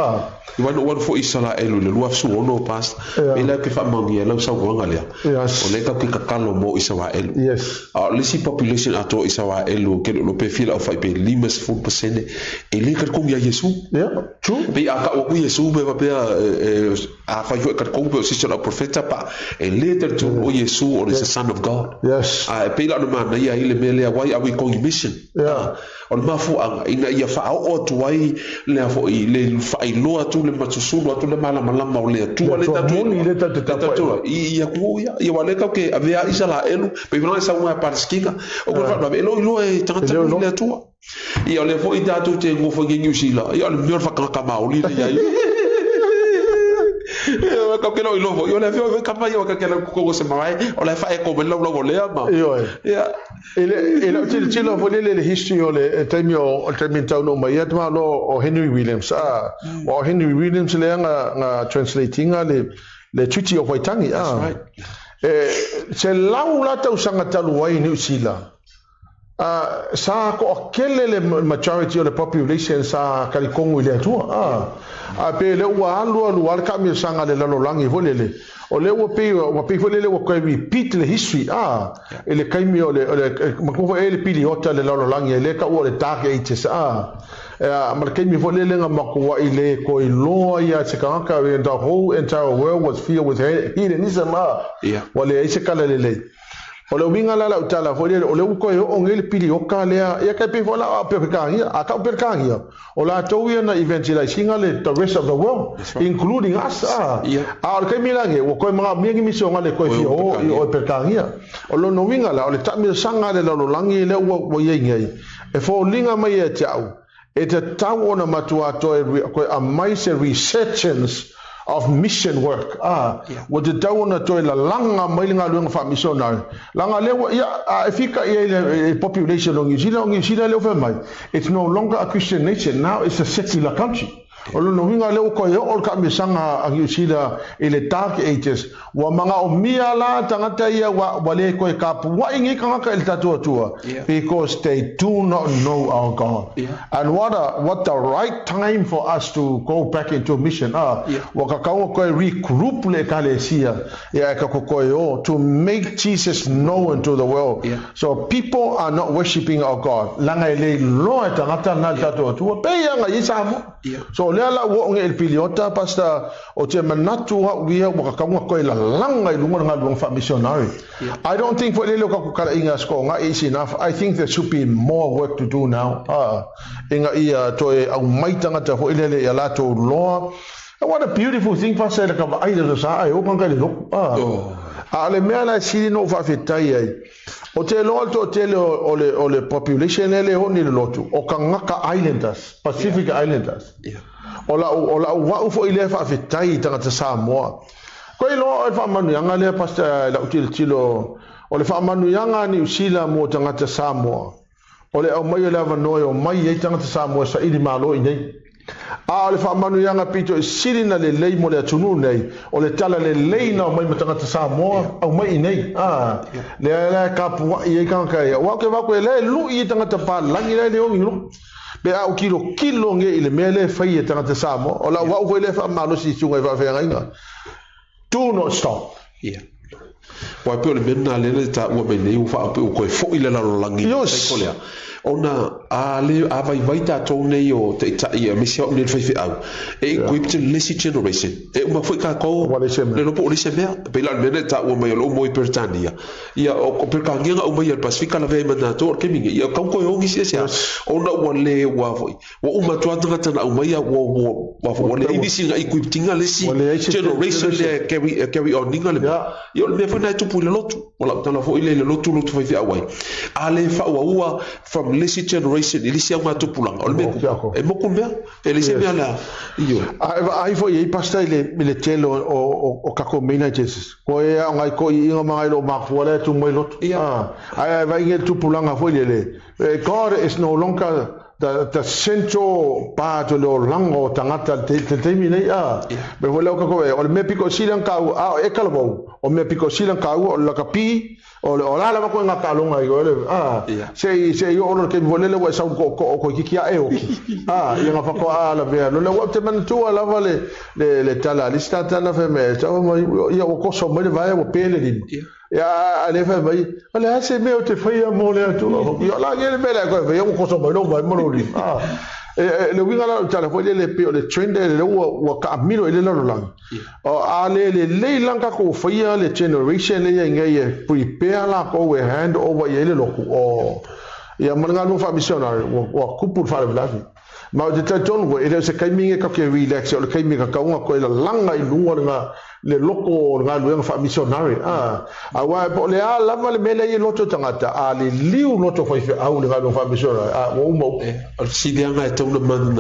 Wan fo isala elu le lua su ono past ela ke fa mangi ela sa wanga le ole ka ke kakalo mo isawa elu lisi population ato isawa elu ke lo pe fila o fa pe limas 4% ele ka ko ya Yesu true be aka o Yesu be pe a fa yo ka ko pe sister of profeta pa later to o Yesu or is the son of God pe la no man ya ile mele why are we going mission on mafu ina ia fa o tuai le fo ile fa ilo atu le matusulu atu le mala malama o le atu le tatu ia ku ia wale ka ke avea isala elu pe vona sa uma parskiga o ko fa ilo e tata le atu ia le fo ita tu te ngo fo ngi usila ia le mur fa ka mauli ia ka ke no ilo fo yo le fo ka pa yo ka ke ko se mai o le fa e ko belo lo le ama ia ele tilo fo le history o le temio tau no mai atma lo o Henry Williams o Henry Williams le nga translating le Treaty of Waitangi se laula tau sanga talu wai New Zealand sa ko kele le majority of the population sa kalikongo ile tua pe le wa alu al ka mi sanga le lo langi volele o le wo pe volele wo ko repeat le history ele kaimi o le mako ele pili hota le lo langi le ka o le dark ages mal kaimi volele nga mako wa ile ko ilo ya se ka the whole entire world was filled with heathenism wale ise kala le ole winga la utala fole ole uko yo ongeli pili okalea ya ka pe fola pe kangia aka pe kangia ola towi na evangelizing le the rest of the world including us al ka milange wo ko mga mingi mission ale ko fi o pe kangia ole no winga la ole tamil sanga le lo langi le wo yengi e fo linga mai e tau e te tau ona matua to ko a mais researchers of mission work wo te tau na to la langa mai nga luenga fa missionary langa le efika e population on New Zealand le mai it's no longer a Christian nation now it's a secular country Olo no winga leo ko yo ol ka misanga ang Zealand ile dark ages wa manga o mia la tangata ia wa le ko ka pu wa ingi ka ka el tatu tua because they do not know our God and what the right time for us to go back into mission wa ka ko regroup le kalesia ya ka ko yo to make Jesus known to the world so people are not worshiping our God langa ile lo tangata na tatu tua pe ya nga isamo so la wo nge el piliota pasta o te manatu wa wia wa ka ko la langa I lunga nga fa missionary I don't think for lelo ka ku kala inga sko nga is enough I think there should be more work to do now inga ia to e au maitanga ta ho ilele ya la to lo what a beautiful thing fa se ka ai de sa ai o kan ka le ale me ala si no fa fetai ai o te lo alto te le population ele honi le lotu o ka ngaka islanders Pacific Islanders ola wa ufo ile fa fetai tanga te Samoa ko ilo fa manu anga le pasta la util tilo o le whaamanuianga ni usila mo tangata Samoa. O le au mai o le avanoi o mai ei tangata Samoa sa ili malo i nei. A o le whaamanuianga pito e siri na le lei mo le atunu nei. O le tala le lei na o mai mo tangata Samoa au mai i nei. Le kapua i ei kankai. Wake e le lu i tangata pa langi le ongi no. Be au kilo nge i le mele whai e tangata Samoa. O la wau koe le whaamanosi sunga i whawhenga inga. Do not stop. Yeah. Wai pe o le mena le ta ua mai nei ufa pe o koe fo i le lalolangi. Yes. Ona a vai tātou nei o te itai a misia o nil whaiwhi au. E equipped to lesi generation. E uma fwoi ka kou le lopo o lese mea. Pe la mena ta ua mai o lo moi Britania. Ia o perkangianga o mai al Pasifika la vei manato o keminga. Ia kau koe ongi sia sia. Ona ua le ua voi. Wa uma tuatanga tana au mai a wa le ibisi nga equippinga lesi generation le carry on ninga le mea. Ia o le mea whanai tupu le lotu. Wala tana fo i le lotu whaiwhi au wai. A le whaua ua from lesi generation ilisi au ngatu pulang o le meko e moko mea e lisi mea la iyo ai fo i pasta le telo o kako mina Jesus ko e ngai ko i nga mai lo makua le tu mai lot ai vai nge tu pulanga fo le God is no longer the central part of the lango tangata te minei be ho le kako e o le me piko silang kau e kalabo o me piko silang kau o la kapi o la la ko nga kalonga i ole sei o lo ke volele wa sa ko kikia e o ia nga fa ko la ve lo le wa te man tu ala vale le tala lista tala fe me sa ia o ko so me vai o pele di ia ale fe vai ale ase me o te fai mo le tu ia la ngel me la ko ve o ko so me lo vai mo ri le winga la tala fo le pe le trend le o ka miro le lo lang o ale le langa ko fia le generation le ngai prepare la ko we hand over ye le loku o ia manga no fa missionary o kupu fa le lafi ma de taton go ele se kaiminga ka ke relax o le kaiminga ka unga ko le langa i lunga nga le loko nga luenga fa missionary wa po le ala vale mele ye loto tangata ale liu loto fa au le nga fa missionary o mo si dia nga tonu man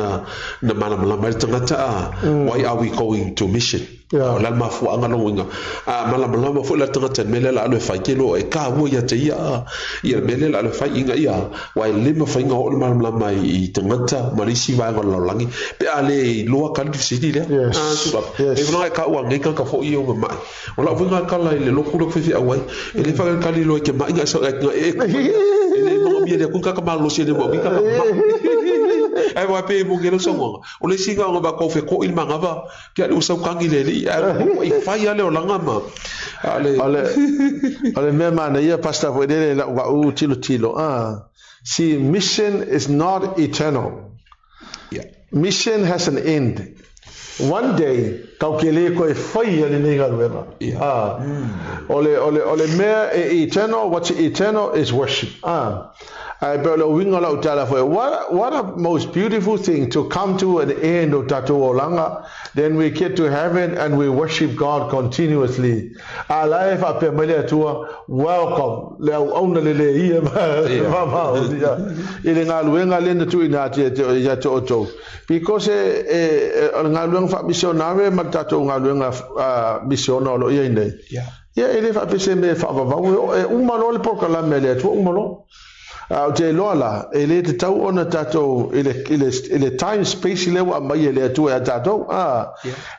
na mala tangata why are we going to mission la mafu anga no winga mala fu la tangata mele la le fa kilo e ka wo ya te ia mele la le fa inga ia why lima fa inga o mala mai i tangata marisi va ngo langi pe ale loa kan du sidi le e vona ka wa ngai ka fo iyo mai wala winga kala ile loku lo fi awai ele fa kali lo ke mai nga so ele mo mi le ku ka malo si de mo bi ka ai wa pe mo gelo so ngo o le singa ngo ba ko fe ko il mangava ke o sa kangi le i fa ya le o langa ma ale me mana ia pasta fo dele la wa u tilo see mission is not eternal mission has an end. One day, kaukele ko e fai ale nei galuenga. Ole mea eternal, what's eternal is worship. But what a most beautiful thing to come to an end of Tatu Olanga. Then we get to heaven and we worship God continuously. Our life up welcome. Because missionary matato missiono ele fa pese me fa umalo le pokala mele tu umalo te lola ele te tau ona tato ele time space le wa mai ele tu ya tato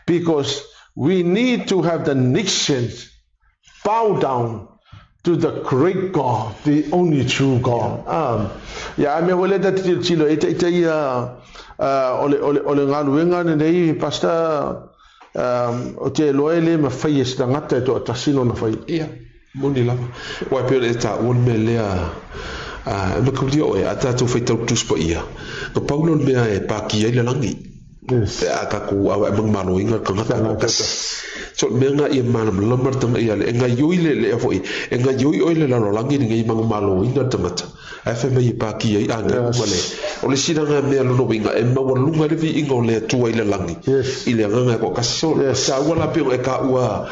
because we need to have the nations bow down to the great God, the only true God. Ya me wole ta tilo ite ia ole ngaluenga nei pasta o te loele ma fai esta ngata to tasino na fai moni lava wa pe eta un melea ma kuli o ata to fai tau tus pa ia no paulo me e pa ki ele langi aka ku a malo inga ka ngata so menga ia mana lamar tanga ia le nga yoi le foi nga yoi o le la langi ngai malo inga tanga afa me pa ki ai anga wale o le sina nga me lo winga e ma walunga le vi inga le tua ile langi ile nga ko kaso sa wala pe e ka ua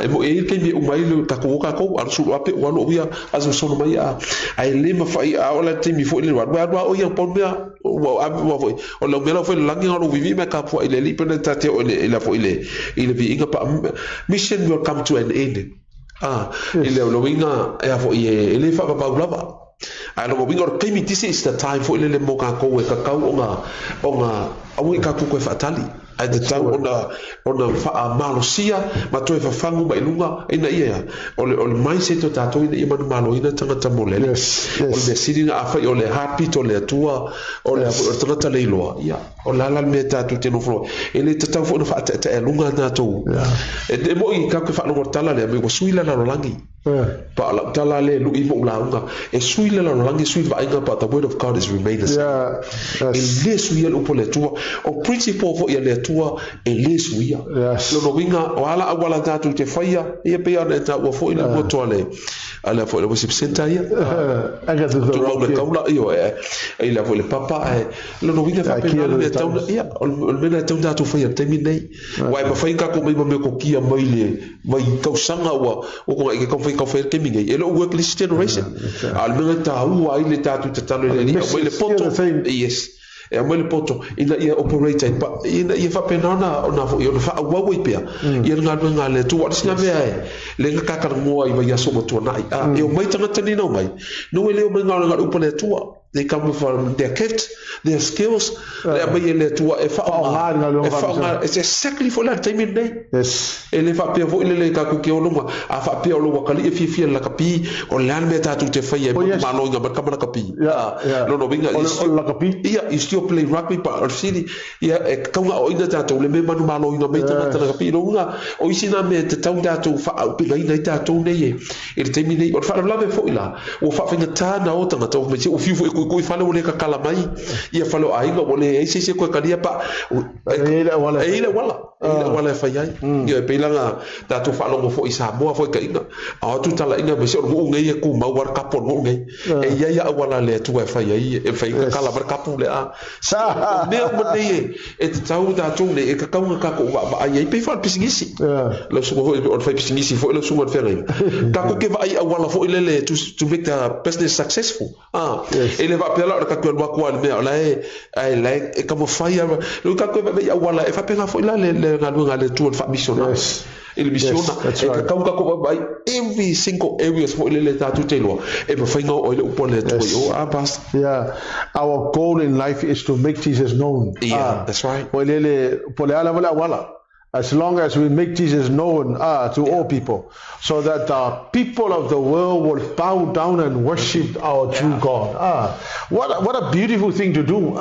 e mo e ke mi umai le ta ko ka ko ar su ape walo via aso sono mai ai le ma fai a ola te mi fo ile wa o ia pon mea o lo melo foi langi ngalo vivi me ka fo ile li pena ta te o le fo ile vi inga pa mission will come to an end I le winga e afo I le fa pa lava ai lo winga or kimi this is the time for le mo ka ko e ka kau onga au I ka ku ko fatali ai te tau ona fa malosia ma to fa fangu mai lunga ina ia ole mindset o tato ina manu malo ina tanga molele ole sitting afa ole happy to le tua ole tanga le loa ia o la me tato te no flo ele te tau fo fa te lunga na to e mo I ka ko fa no tala le me ko suila na langi pa la tala le lu I mo la unga e suila na langi suila ba inga but the word of God is remain the same ele suila u le tua o principle fo ia le tua e le suia lo no winga wala awala tatu te faia ia pe ana ta wa fo ina mo tole ala fo le worship center ia aga tu mo le kaula io e la fo le papa lo no winga fa pe le tau ia o mena tau tatu faia te minei wa ba fainga ko me ko kia mai le mai kau sanga wa o ko ke ko fa ke minei e lo work list generation al mena ta u ai le tatu te talo le ni mai le poto yes e a mele poto ina ia operator pa ina ia fa penana ona fo ia fa wa wa pia ia nga le tu wa sina me ai le nga ka mo ai vai so mo tu na e o mai tanga tani no mai no le o nga upa le tu they come from their gift their skills le mai le tu e fa it's exactly for that time day yes ele fa pe vo le ka ku ke o luma a fa pe o lo ka li fi la ka pi o le me ta tu te fa ia ma no nga ba ka ka pi no vinga la ka pi ia istio play rugby pa or city ia e ka nga o ina ta to le me manu malo ina me ta ka pi no nga o isina me te tau da tu fa o pi ina ta to ne e te mi nei o fa la me fo ila o fa finga ta na o tanga to me se o fi ko fa le ka kala mai ia fa lo ai ngo le e se ko ka dia pa ele wala fa ia ia pe langa ta tu fa lo fo isa mo fo ka ina a tu tala ina be se o ngai ku ma war ka po ngai e ia wala le tu fa ia e fa ka kala bar ka pu le a sa me o me e te tau da tu le e ka ka ka ko ba ai pe fa pisingisi lo so o fa pisingisi fo lo so mo fa ka ko ke va ai wala fo le to make the business successful ele va pela ka ko wa ko me la ai like e ka mo fa ia lo ka ko va wala e fa pe fo le nga le tu fa missionaire il missiona e ka ko ba every single areas fo le tatu te lo e ba fa ngo o le upo le tu o abas our goal in life is to make Jesus known that's right as long as we make Jesus known to all people, so that the people of the world will bow down and worship our true God. What a beautiful thing to do.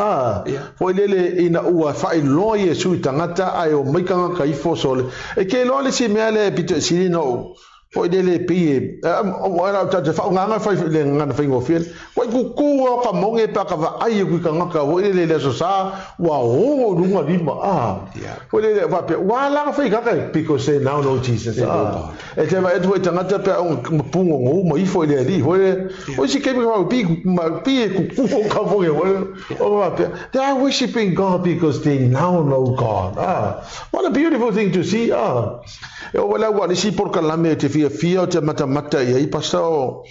For ina ua fai loye sui tangata ai o maikanga kaifo sole. E ke loale si meale pito siri no. Foi dele pie ora ta fa nga fa le nga fa ngo fiel ko ku ka monge pa ka va ai ku ka nga ka wo le so sa wa ho lu nga lima foi le va pe wa la fa ka because they now know Jesus e te va e tu tanga ta pe un pungo ngo mo I foi le li foi o si ke ka pi ku ka vo nge o va pe they are worshiping God because they now know God. What a beautiful thing to see. E wala wa si por kalame te fia o te mata ia I pasta o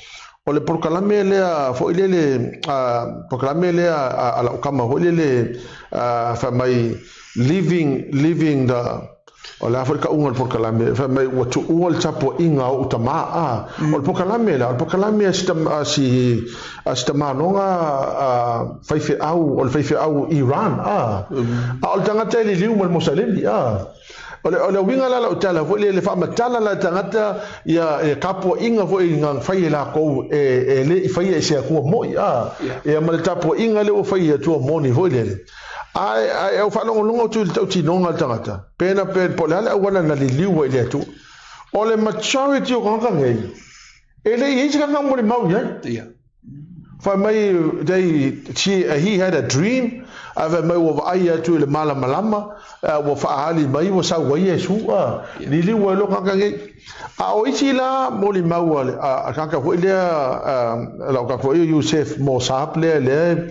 le por kalame le fo ile por kalame le ala kama ho ile fa mai living the o la Afrika ungal por kalame fa mai wa tu ul tapo inga o tama o por kalame sta manonga faife au Iran o tangata le liu mal mosalemi ole winga la utala fo le fa matala la tangata ya kapo inga fo inga fai la ko le fai se ko mo e mal tapo inga le fai tu mo ni fo le ai o fa longo tu ti no tangata pena po la wala na le liu le tu ole maturity o kan ngai ele yi ka mo le mau ya fa mai he had a dream ave mai wo ai tu le malama wo fa ali mai wo sa wa Yesu ni li wo lo ka ngai o iti la mo li mau a ka ho le la ka fo Yusuf mo sa le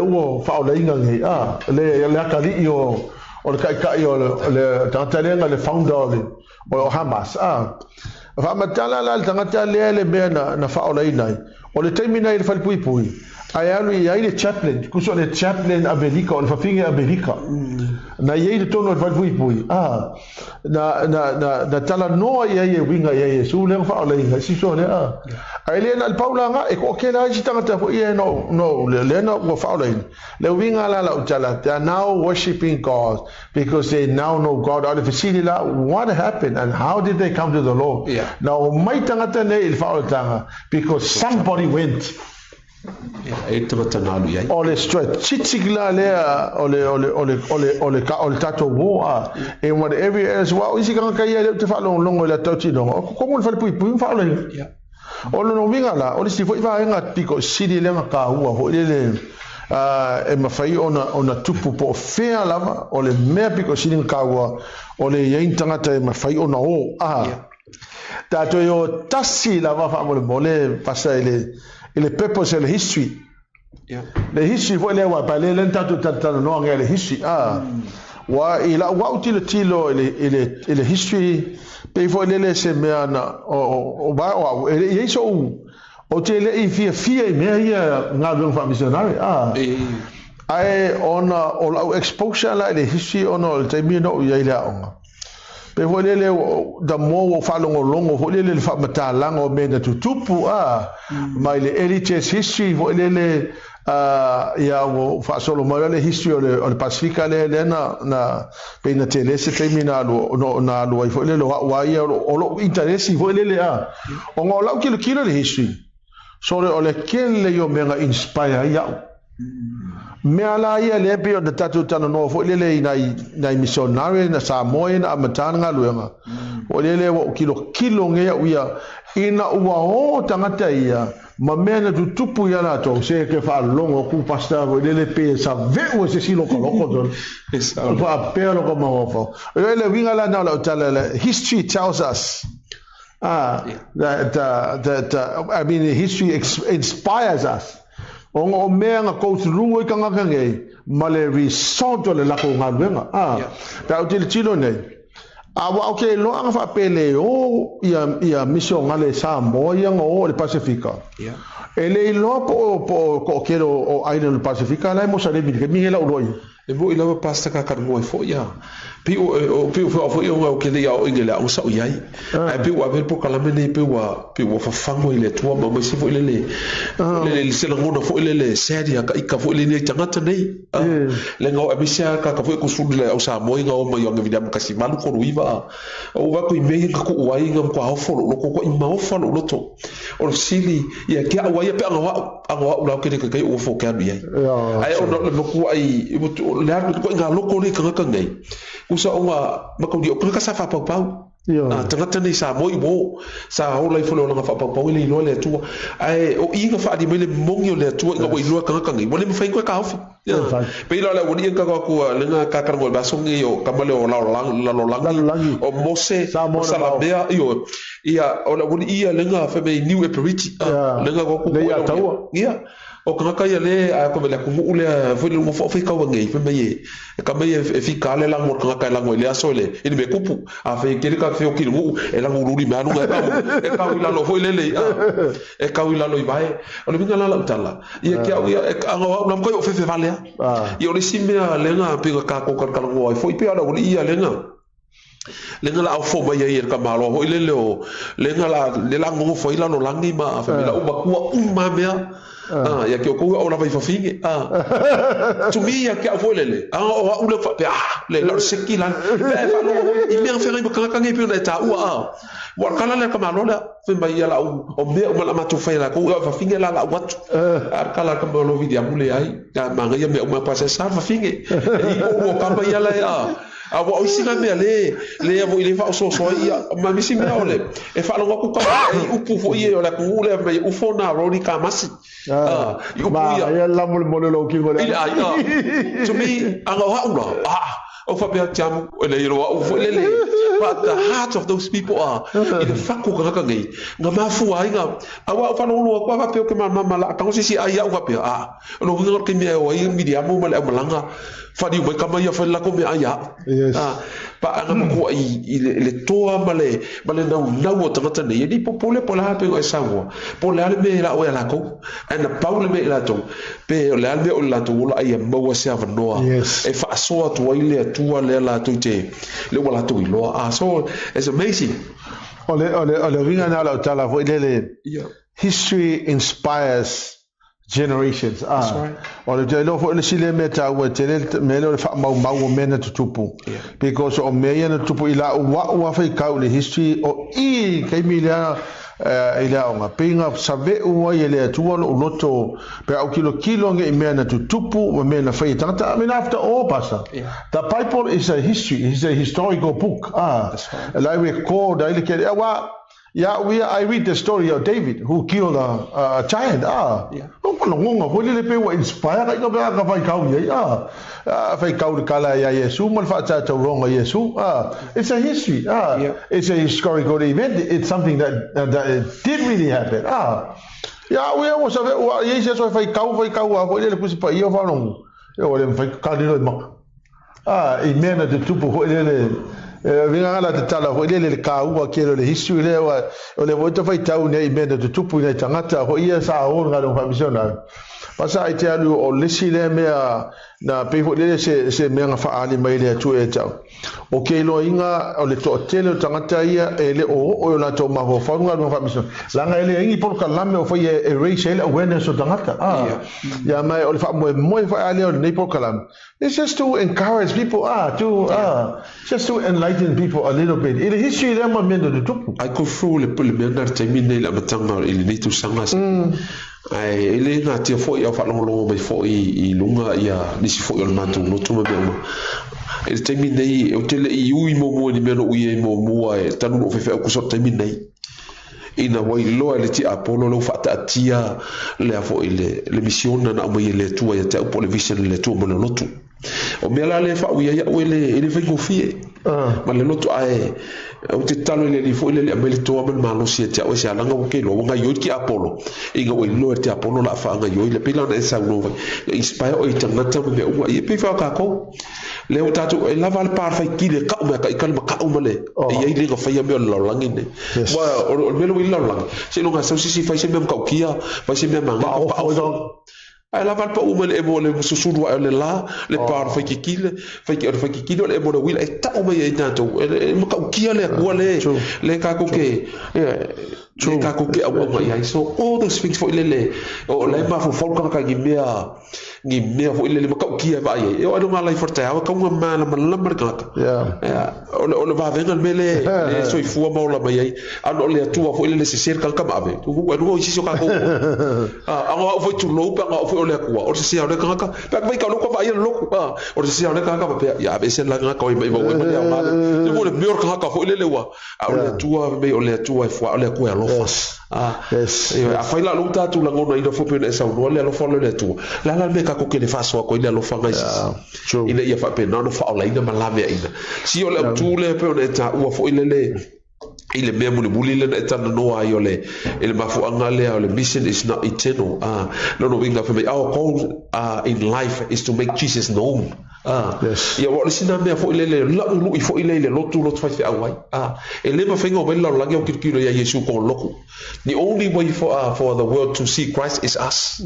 wo fa o le ngai le ka li o le ka le tantalenga le founder o Hamas fa matala la tangata le me na fa o le nai o le taimina i le falipui ai alu i ai le chaplain kuso le chaplain Amerika o le fafinge Amerika na i le tono le falipui na tala noa i ai e winga i ai e su le fa le si so le ai le na paula nga e ko ke la si tanga fo i no le na wo fa le winga la utala they are now worshiping God because they now know God out of the city la what happened and how did they come to the Lord now mai tanga ne il fa tanga because somebody went ole straight chichigla le ole tato woa e whatever as well isi kan kai le te fa longo le tauti no ko mo fa pui fa le ole no vinga la ole si foi va nga piko sidi le nga hua ho le e mafai ona tupu po fea lava ole mea piko sidi nga hua ole yein tangata e mafai ona o tato yo tasi lava fa mole pasa ele purpose and history the history foi le wa pale le tatu no nga le history wa ila wa utile tilo ele history pe foi le se mea na o ba o ele so o te le i fia mea ia nga dong fa missionary ai ona o la exposure la le history ona o te mi no ia ila onga pe foi le da mo fa longo foi le fa matalang o me na tutupu mai le LHS history foi le ia o fa solo mai le history o le Pacifica le na pe na tele se termina no na lo foi le wa ia o lo interesse foi le o ngola kilo le history so le kele yo me inspire ia me ala ia le pe o tatu tano no fo le nai missionary na Samoa na matanga luenga o le o kilo nge ia ina ua o tangata ia ma mena tu tupu ia na to se ke fa longo ku pasta o le pe sa ve o se silo koloko don fa pero como fo le winga la na la tala history tells us that I mean history inspires us o mea nga koutu rungo I kanga ngai ma le resort o le lako ngā ruenga ta o tili tilo nei awa ok lo anga wha pele o ia misio ngale Samoa ia nga o le Pasifika e le ilo po kero o Island Pasifika lai mo sa le mi ke mi hela uroi e mo ila pasta ka karmo fo ia piu fo ia o ke le ia o ingela o sa o iai ai piu a ver po kala mene piu fa fango ile tua ma mo si fo ile le se ngona fo ile seria ka ika fo ile ni tangata nei le ngo abisia ka fo ku sudle o sa mo inga o ma yo ngia ka si malu ko ruiva o va ko ime ka ku wai ngam ko hofo lo ko I ma hofo lo to o sili ia ke a wai pe anga la ke ke o fo ka bi ai o no ku ai le ar ko nga loko ni ka ngai usa onga makau o ka sa fa pau tangata nei sa moi mo sa ho lai folo nga fa pau le no le tu ai o inga fa di mele mongi le tu nga o ilo ka ngai mo le mfai ko ka hofi pe lo le woni nga ko le nga ka ka ngol ba songi o ka male o la langi o mose sa la bea yo ia o la woni ia le nga fa me new eperiti le nga ko le ia tau ia o ka ia le a ko le ku ule foi le mo fo ka wangi pe me e ka me e fi ka le la mo ka la ngoi le asole ini me kupu a fe ke ka fe o ki lu e la nguru ma nu e ka ila lo foi le e ka ila lo ibai o le vinga la tala ia ke ia a ngo ko fe vale ia o le simea le nga pe ka ko ka ngoi foi pe ala o ia le nga la fo ba ia ka malo ho ile le nga la ngo foi la no langi ma fa la uma uma mea ya ke ko o la vai fa finge tu mi ya ke fo le o ule fa le la sekila fa no I me fa ri ka ngai pe na ta wa kala le ka malo la fe ba ia la o me o la ma tu fa la ko fa finge la wat ar kala ka lo video mule ai ka ma ngai me o ma passa sa fa finge o ka ba ia la a wa isi na me le avo ile fa so ia ma misi me ole e fa lo ku ka u pu fo ie ola ku le me u fo na rodi ka masi ma ia la mo lo ki mo le to me anga wa ula o fa pe jam o le ro o le but the heart of those people are in the faku ka ngai nga mafu ai nga awa fa no lo kwa pe ke mama la ka si ai au pe no ngor ke me o i media mo mal malanga fa di ka mai fa la ko me ai pa nga ko i le toa male na o tanga ne di popole pola pe o sawa pola me la o la ko and paul me la to pe le albe o la to ai mo se ava no e fa so to ile tua le la to te le wala to lo so it's amazing ole ringa na la tala vo ile history inspires generations ole je lo fo le sile meta o tele me lo fa mau mena tupu because o me yana tupu ila wa fa ka le history o I kai milia ila nga pinga save o ile tu o loto pe au kilo nge mena tupu o mena fa tata. I mean, after all, pastor, the Bible is a history, it's a historical book. I record I read the story of David who killed a giant. It's a history. It's a historical event. It's something that did really happen. We almost have Jesus fai kau ele kusi pa ia whanongu. Ole fai kalilo mak. Imena te tupu ho ele vinga ala te tala ho ele ka ua kero le history le ole voita fai tau ne imena te tupu nei tangata ho ia sa o ngalo fa misiona. Pasa ai te alu o lesi le mea na peho le se mea fa ali mai le tu e tau. O ke lo inga o le to tele tangata ia ele o na to ma ho fa ngalo fa misiona. Langa ele ingi por kalame o fai erase ele awareness o tangata. Ya mai o le fa mo fa ali o nei por kalame. It's just to encourage people just to enlighten people a little bit. In the history le ma mendo de tupu. Ai ko fu le pule mena termine la matanga ile ni tu sanga. Ai ele na te fo ia fa lo mai fo I lunga ia nisi fo il matu no tu me ele termine o tele I ui mo ni meno ui mo e tanu o fe ku so termine ina wai lo ele ti apolo lo fa tia le fo ile le mission na mo ile tu ia te po le vision le tu mo no tu o me la le fa ui ia o ele fe go fie ma le lotu ai o te talo le fo ile le amele to ma malo si te o se alanga o ke lo nga yo ki apolo inga o lo te apolo la fa nga yo le pila na sa no inspire o itangata me o I pe fa ka ko le o tatu e lava le par fai ki le ka o me ka kalma ka o male e ai le go fa ya me lo langi ne wa o me lo ila lang se lo nga sa si fa se me ka kia fa se me manga ai la val pa o le mo le susuru le la le par fa ki kile fa ki kile le mo le e ta o me e tanto e mo ka kia le ko le ka ko ke le ka ko ke o mo ia so all those things for le o le ma fo fol ka ki mea fo le mo ka kia va ye o no mala forte a ka mo mala mala marka o le va venga me le so I fu mo la mai ano le tua fo le se cerca ka ma be tu no si so ka ko a fo tu lo pa o le kwa o se ole ka pa mai ka lo ko va ia lo ko o se ole ka pa ya be se la ka ko mai bo ya ma le mo le mior ka fo le wa o le tua me o le tua fo o le ko lo fa a fa la luta tu la ngona ina fo pe sa no le lo fo le tua la me ka ko ke le fa so ko le lo fa ngai ina ia fa pe no fa o la ina malave ina si o le tu le pe o le ta u fo ile mea muli le na tana noa ai ole ele mafu angale ole mission is not eternal no winga for me our call in life is to make Jesus known ya wa sina mea fo ile le lu I fo ile le lotu fai fe awai ele ma fengo bella la ge kirkiro ya Yesu ko loku the only way for the world to see Christ is us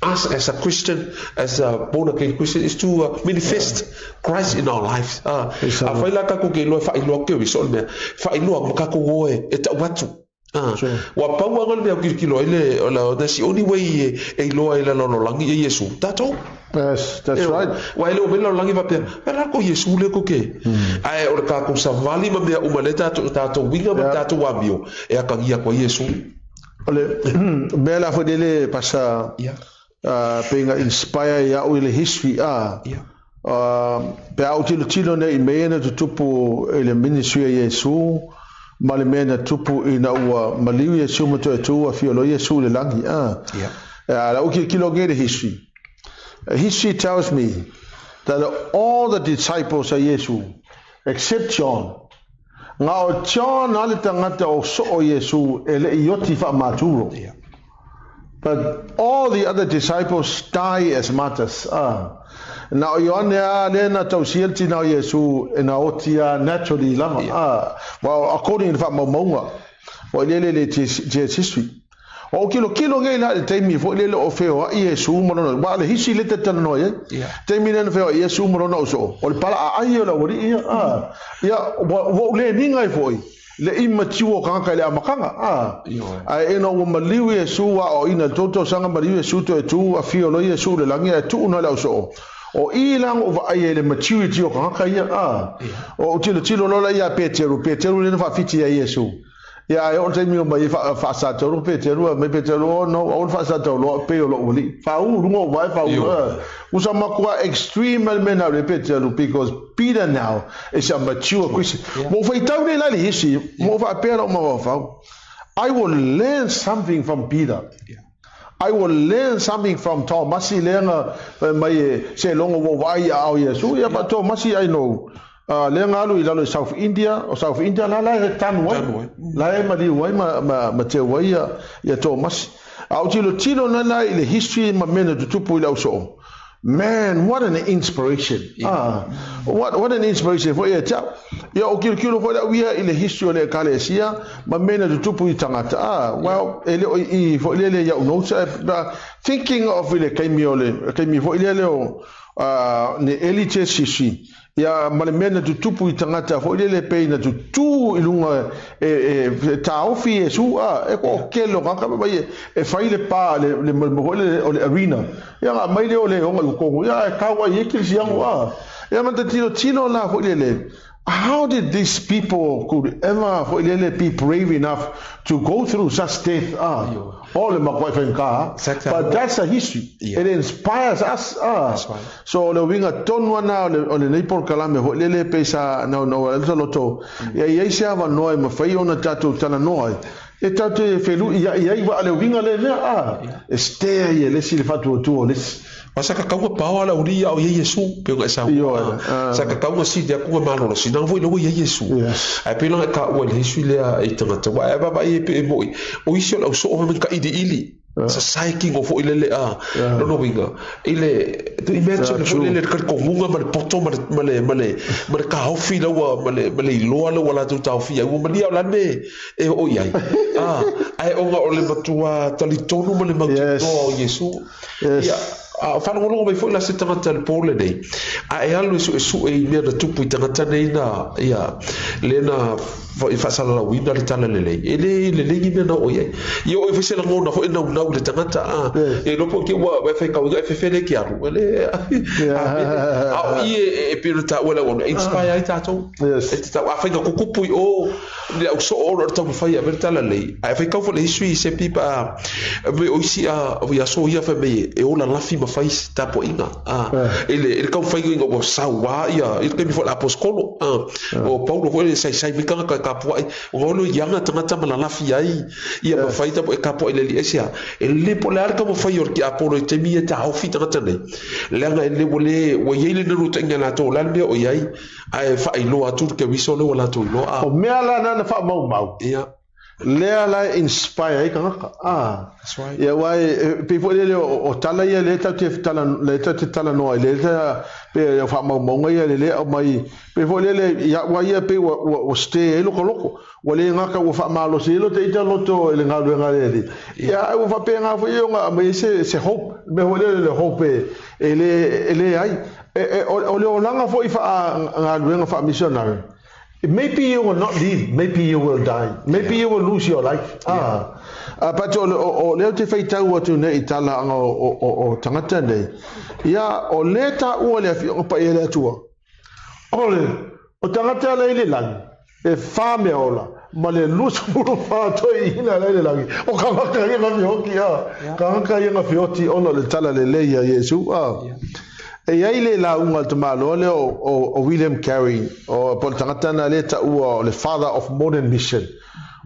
us as a Christian, as a born-again Christian, is to manifest Christ in our lives. Afai la kako ke lo fa ilo ke wi sol me fa ilo ka ko goe e ta watu. Wa pa wa ngal me ki lo ile la that's the only way e lo ile lo langi e Yesu. Tato. Yes, that's right. Wa ile o belo langi va pe. Ala ko Yesu le ko ke. Ai o ka ko sa vali ma me o maleta tato winga ma tato wa bio. E ka ia ko Yesu. Ole bela fo dele pasa penga inspire ya o ile history pe au tilo ne imena tupu ele ministry ya Yesu male mena tupu ina ua maliu Yesu mo tu fiolo Yesu le langi la o kilo ngere history tells me that all the disciples of Yesu, except John, ngā o John ale tangata o so o Yesu ele ioti wha maturo. But all the other disciples die as martyrs. Na o Ioane a lena tau sielti na o Yesu e na otia naturally lama. Well, according to wha maumaunga, o lele Jesus history. O kilo ngai la te mi fo lele o feo a Yesu morona wa le hisi le te tana no ye te mi na feo Yesu morona so o le pala a ai la wori ia wo le ninga foi le immature kanga le amakanga ai eno wo maliu Yesu wa o ina toto sanga maliu Yesu to tu a fio lo Yesu le langi tu no la so o ilang o ai le maturity o kanga ia o tilo lo la ia Petero le fa fiti ya Yesu. Ya, eu tenho uma faça tolo Petero, me Petero no, ou faça tolo pelo oli. Fau não vai fau. Usa uma coisa extremamente na Petero because Peter now is a mature Christian. Mo foi tão nem lá isso, mo vai pera uma fau. I will learn something from Peter. I will learn something from Thomas. Lenga mai se longo wo vai ao Yesu. Ya but Thomas I know. Lenga alu ilalo South India la he tanwai la he mali wai ma te wai ya Thomas au tilo na la ile history ma mena tupu ila so. Man, what an inspiration. What an inspiration for ya cha ya o kilo for that we are in the history le kalesia ma mena tupu tangata well ele I for ile ya no thinking of ile kaimi for ile o ne elite sisi ya malemena tupu tangata fo ile peina tu ilunga taofi Yesu e ko kelo ka ba e faile pa le le arena ya mai le ole o ko ya ka wa yekilisi yangu ya manta tino la fo ile. How did these people could ever be brave enough to go through such death? All the but that's a history. It inspires us. So the winga tonwa na on the Nepal kalame ho lele pesa no loto. Ya sia va noi ma fai ona tatu tana noi. E tatu felu ya va le winga le este ye le sil fatu tu les. Pasaka kaua pao ala uria o Yesu pe nga sa. Saka kaua si dia ku malo si na voi lo Yesu. Ai pe la ka o le Yesu le e tanga wa e ba e pe mo. O iso la so o men ka ili. Sa psyching of ile no winga. Ile to imagine fo ile ka ko munga ma poto ma ka hofi la wa ma le lo ala wala tu ta hofi o ma dia la me e o yai. Ai o nga o le matua talitonu ma le matua Yesu. Whanau longo mai fo la se tangata le pole nei. E alu su e mea na tupu I tangata nei na lena I whasala la wina le tala le lei. E le lengi mea na o iei. I o fese la ngona fo e nau le tangata. E lopo ki wa whai kauga e whewhele ki aru. Au I e pira ta wala wana. Inspire ai tātou. E te tau a whainga kukupu I o le au so ora tau whai a mea tala lei. A whai kaufa le hisui se pipa me oisi a so ia whai e ola lafi fai tapo inga ele kau fai inga o sawa ia ele kemi fo la poskolo o Paulo ko sai mikanga ka po ai o lo yanga tangata mala lafi ai ia ma fai tapo e kapo ele esia ele po la ka mo fai or ki apolo te mi ta au fita tata nei langa ele wole o yele no ruta ngana to la le o yai ai fai lo atu ke wiso lo la to lo o mea la na fa mau ia lea la inspire kanga ya wai people le o tala ia le tala no le pe fa mau ia le o mai people le ya wai pe o ste loko wale ngaka o fa malo se lo te ita loto le ngalo le ya o fa pe nga fo yo nga mai se hope me le hope ele ai o le langa fo fa ngalo fa missionary. Maybe you will not live. Maybe you will die. Maybe you will lose your life. But o leo te fai tau atu nei tala anga o tangata nei. Ia o le ta ua le afi o pa ele atua. O tangata le langi. E wha mea ola. Ma le lusu muru whātoi ina le langi. O kangaka inga whioki Kangaka inga whioti ona le tala le leia Yesu. E ai le la unga te malo le o William Carey o po tangata na le ta ua le father of modern mission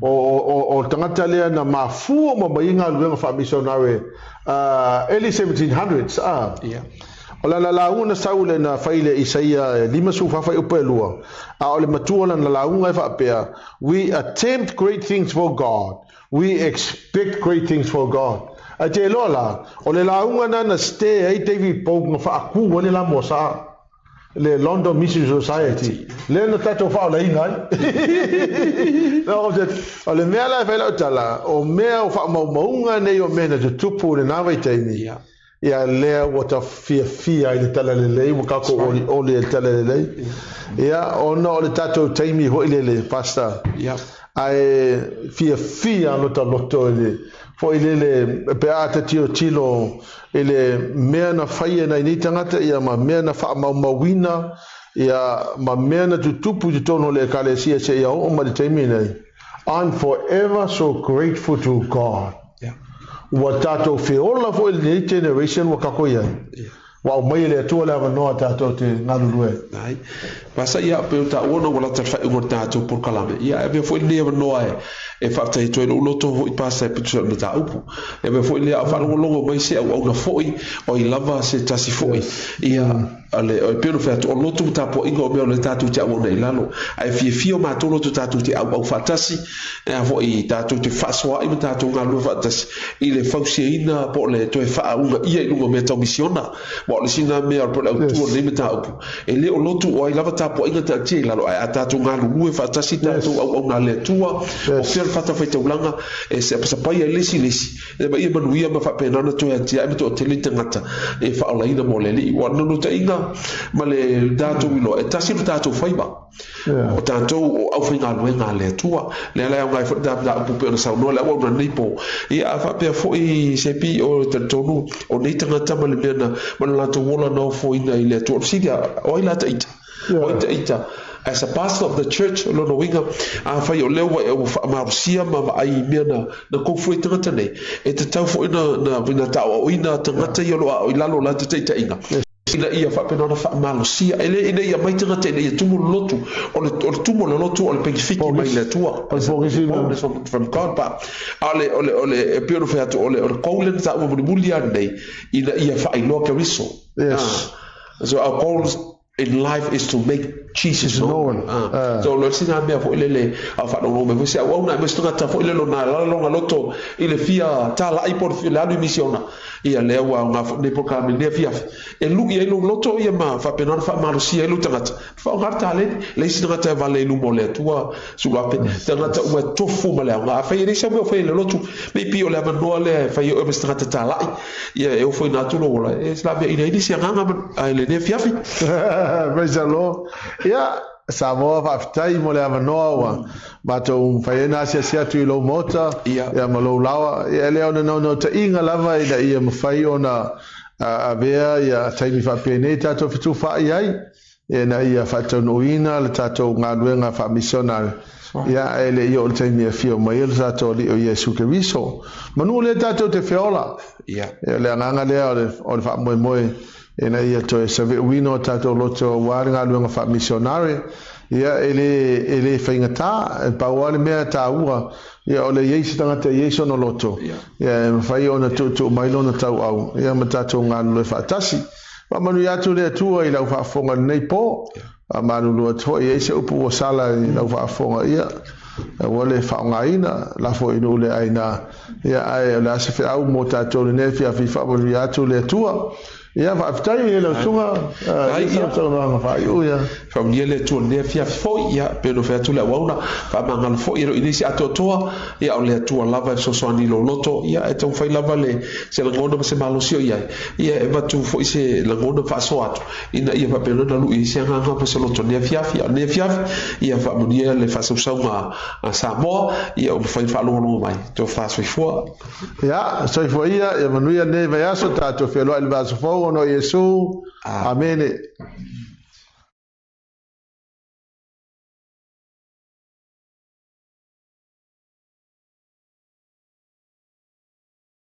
o tangata le na mafu mo mainga luenga fa missionary early 1700s Ola la una saule na faile Isaia lima su fa upelua. A ole matua la launga fa pea. We attempt great things for God. We expect great things for God. A te lola, ole launga na ste ai David Pope fa aku ole la mosa. Le London Mission Society. Le no tato fa la inga. No ole mea la fa la tala. O mea fa maunga nei o mena te tupu le na vai taimi. Ya lea wata fia ile tala lelei wakako oli ile tala lelei ya ona ole tato taimi ho ile pasta ya ai fia loto ile fo ile peata tilo ile mea na faia na ni tangata ya ma mea na fa mawina ya ma mea na tutupu tono le kalesia se ya o ma taimi nei. I'm forever so grateful to God. Wa tato feola fo il generation wa kakoya wa mai le to la no tato te ngalue ai pasa ia pe ta ona wala ta fa ngo tato por kalame ia be fo le no e fa ta to lo loto i pasa pe to na ta upu e be fo le fa longo mai se au na fo o i lava se tasi fo ia ale o pe no fa to loto ta po ingo me le tato te au nei lalo ai fio ma to loto tato te au fa tasi e fo i tato te fa so i tato ngalu fa tasi i le fausiina po le to e fa unga ia i lungo me to misiona mo le sina me al po le tu le meta upu e le o loto o i lava ta po inga ta te lalo ai tato ngalu e fa tasi tato au na le tua o fata fai taulanga e se pai lesi e ba ia manuia ma fa pena na to e tia me to te le tangata e fa ala ina mo le li wa no te inga ma le dato wilo e tasi dato fai ba o tanto au fai nga le tua le la nga fa da pu pe sa no le wa nei po e a fa pe fo i se pi o tonu o nei tangata ma le mena ma la to wola no fo ina ile to sidia o ila taita o taita. As a pastor of the church, Lord Winga, I find your level of Marcia, Mamma, I mean, the comfort today. It's a tough in a tower, in a Tamata Yolo, Ilalo, La Tata Inga. In the ear of Malusia, in a Maitana, a tumul lotu, or tumul lotu, or Peggy my letua, from God, but a purified or Colin that would be bullion day in the ear of Ilocariso. Yes. So our calls in life is to make Jesus known. So Lord sina me fo ilele afa no me se wa una me stata fo ilelo na la longa loto ile fia tala I por la misiona ia le wa nga ne por ka me ne fia e lu ia lu loto ia ma fa penor fa marusia lu tangata fa ngarta le sina ta vale lu mole tua su la pe tangata wa tofu male nga fa ire se me fa ile loto me pio le ma no le fa io me stata tala ia e fo na tu lo la e la be ine isi nga ile ne fia fi Bezalo ya Samoa faafetai mo le avanoa ua matou faiena asiasia atu I lou mota ia ma lou lawa ia lea ona no taʻiga lava ina ia mafai ona avea ia taimi faapenei tatou fetufaʻi ai ia na ia faataunuuina le tatou galuega faamisionare ia e leʻi o le taimi afia mai le tatou alii o Iesu Keriso manuu le tatou te feola ia le agaga lea o le faamoemoe ena ia to se wino tato loto waringa luenga fa missionary ia ele faingata pa wale mea taua ia ole yesu tanga te yesu no loto ia fai ona tu mai lona tau au ia matato ngalo fa tasi pa manu ya tu le tua I la fa fonga nei po manu lo to yesu upu sala I la fa fonga ia wale fa ngaina la fo inu le aina ia ai la se fa au mo tato ne fia fi fa bo ya tu le tua ia va aftai ele sunga ia so no fa ia fa miele tu ne fia fo ia pelo fa tu la wauna fa mangal fo iro inisi atotoa ia o le tu lava so so ani lo loto ia e ton fa lava le se la ngono se malosio ia e va tu fo se la ngono fa so atu ina ia fa pelo na lu isi nga nga se loto ne fia ia fa munia le fa so ma a Samoa ia o fa lo mai to fa so fo ia so fo ia e manuia ne va so tato felo el va so no Yesu amene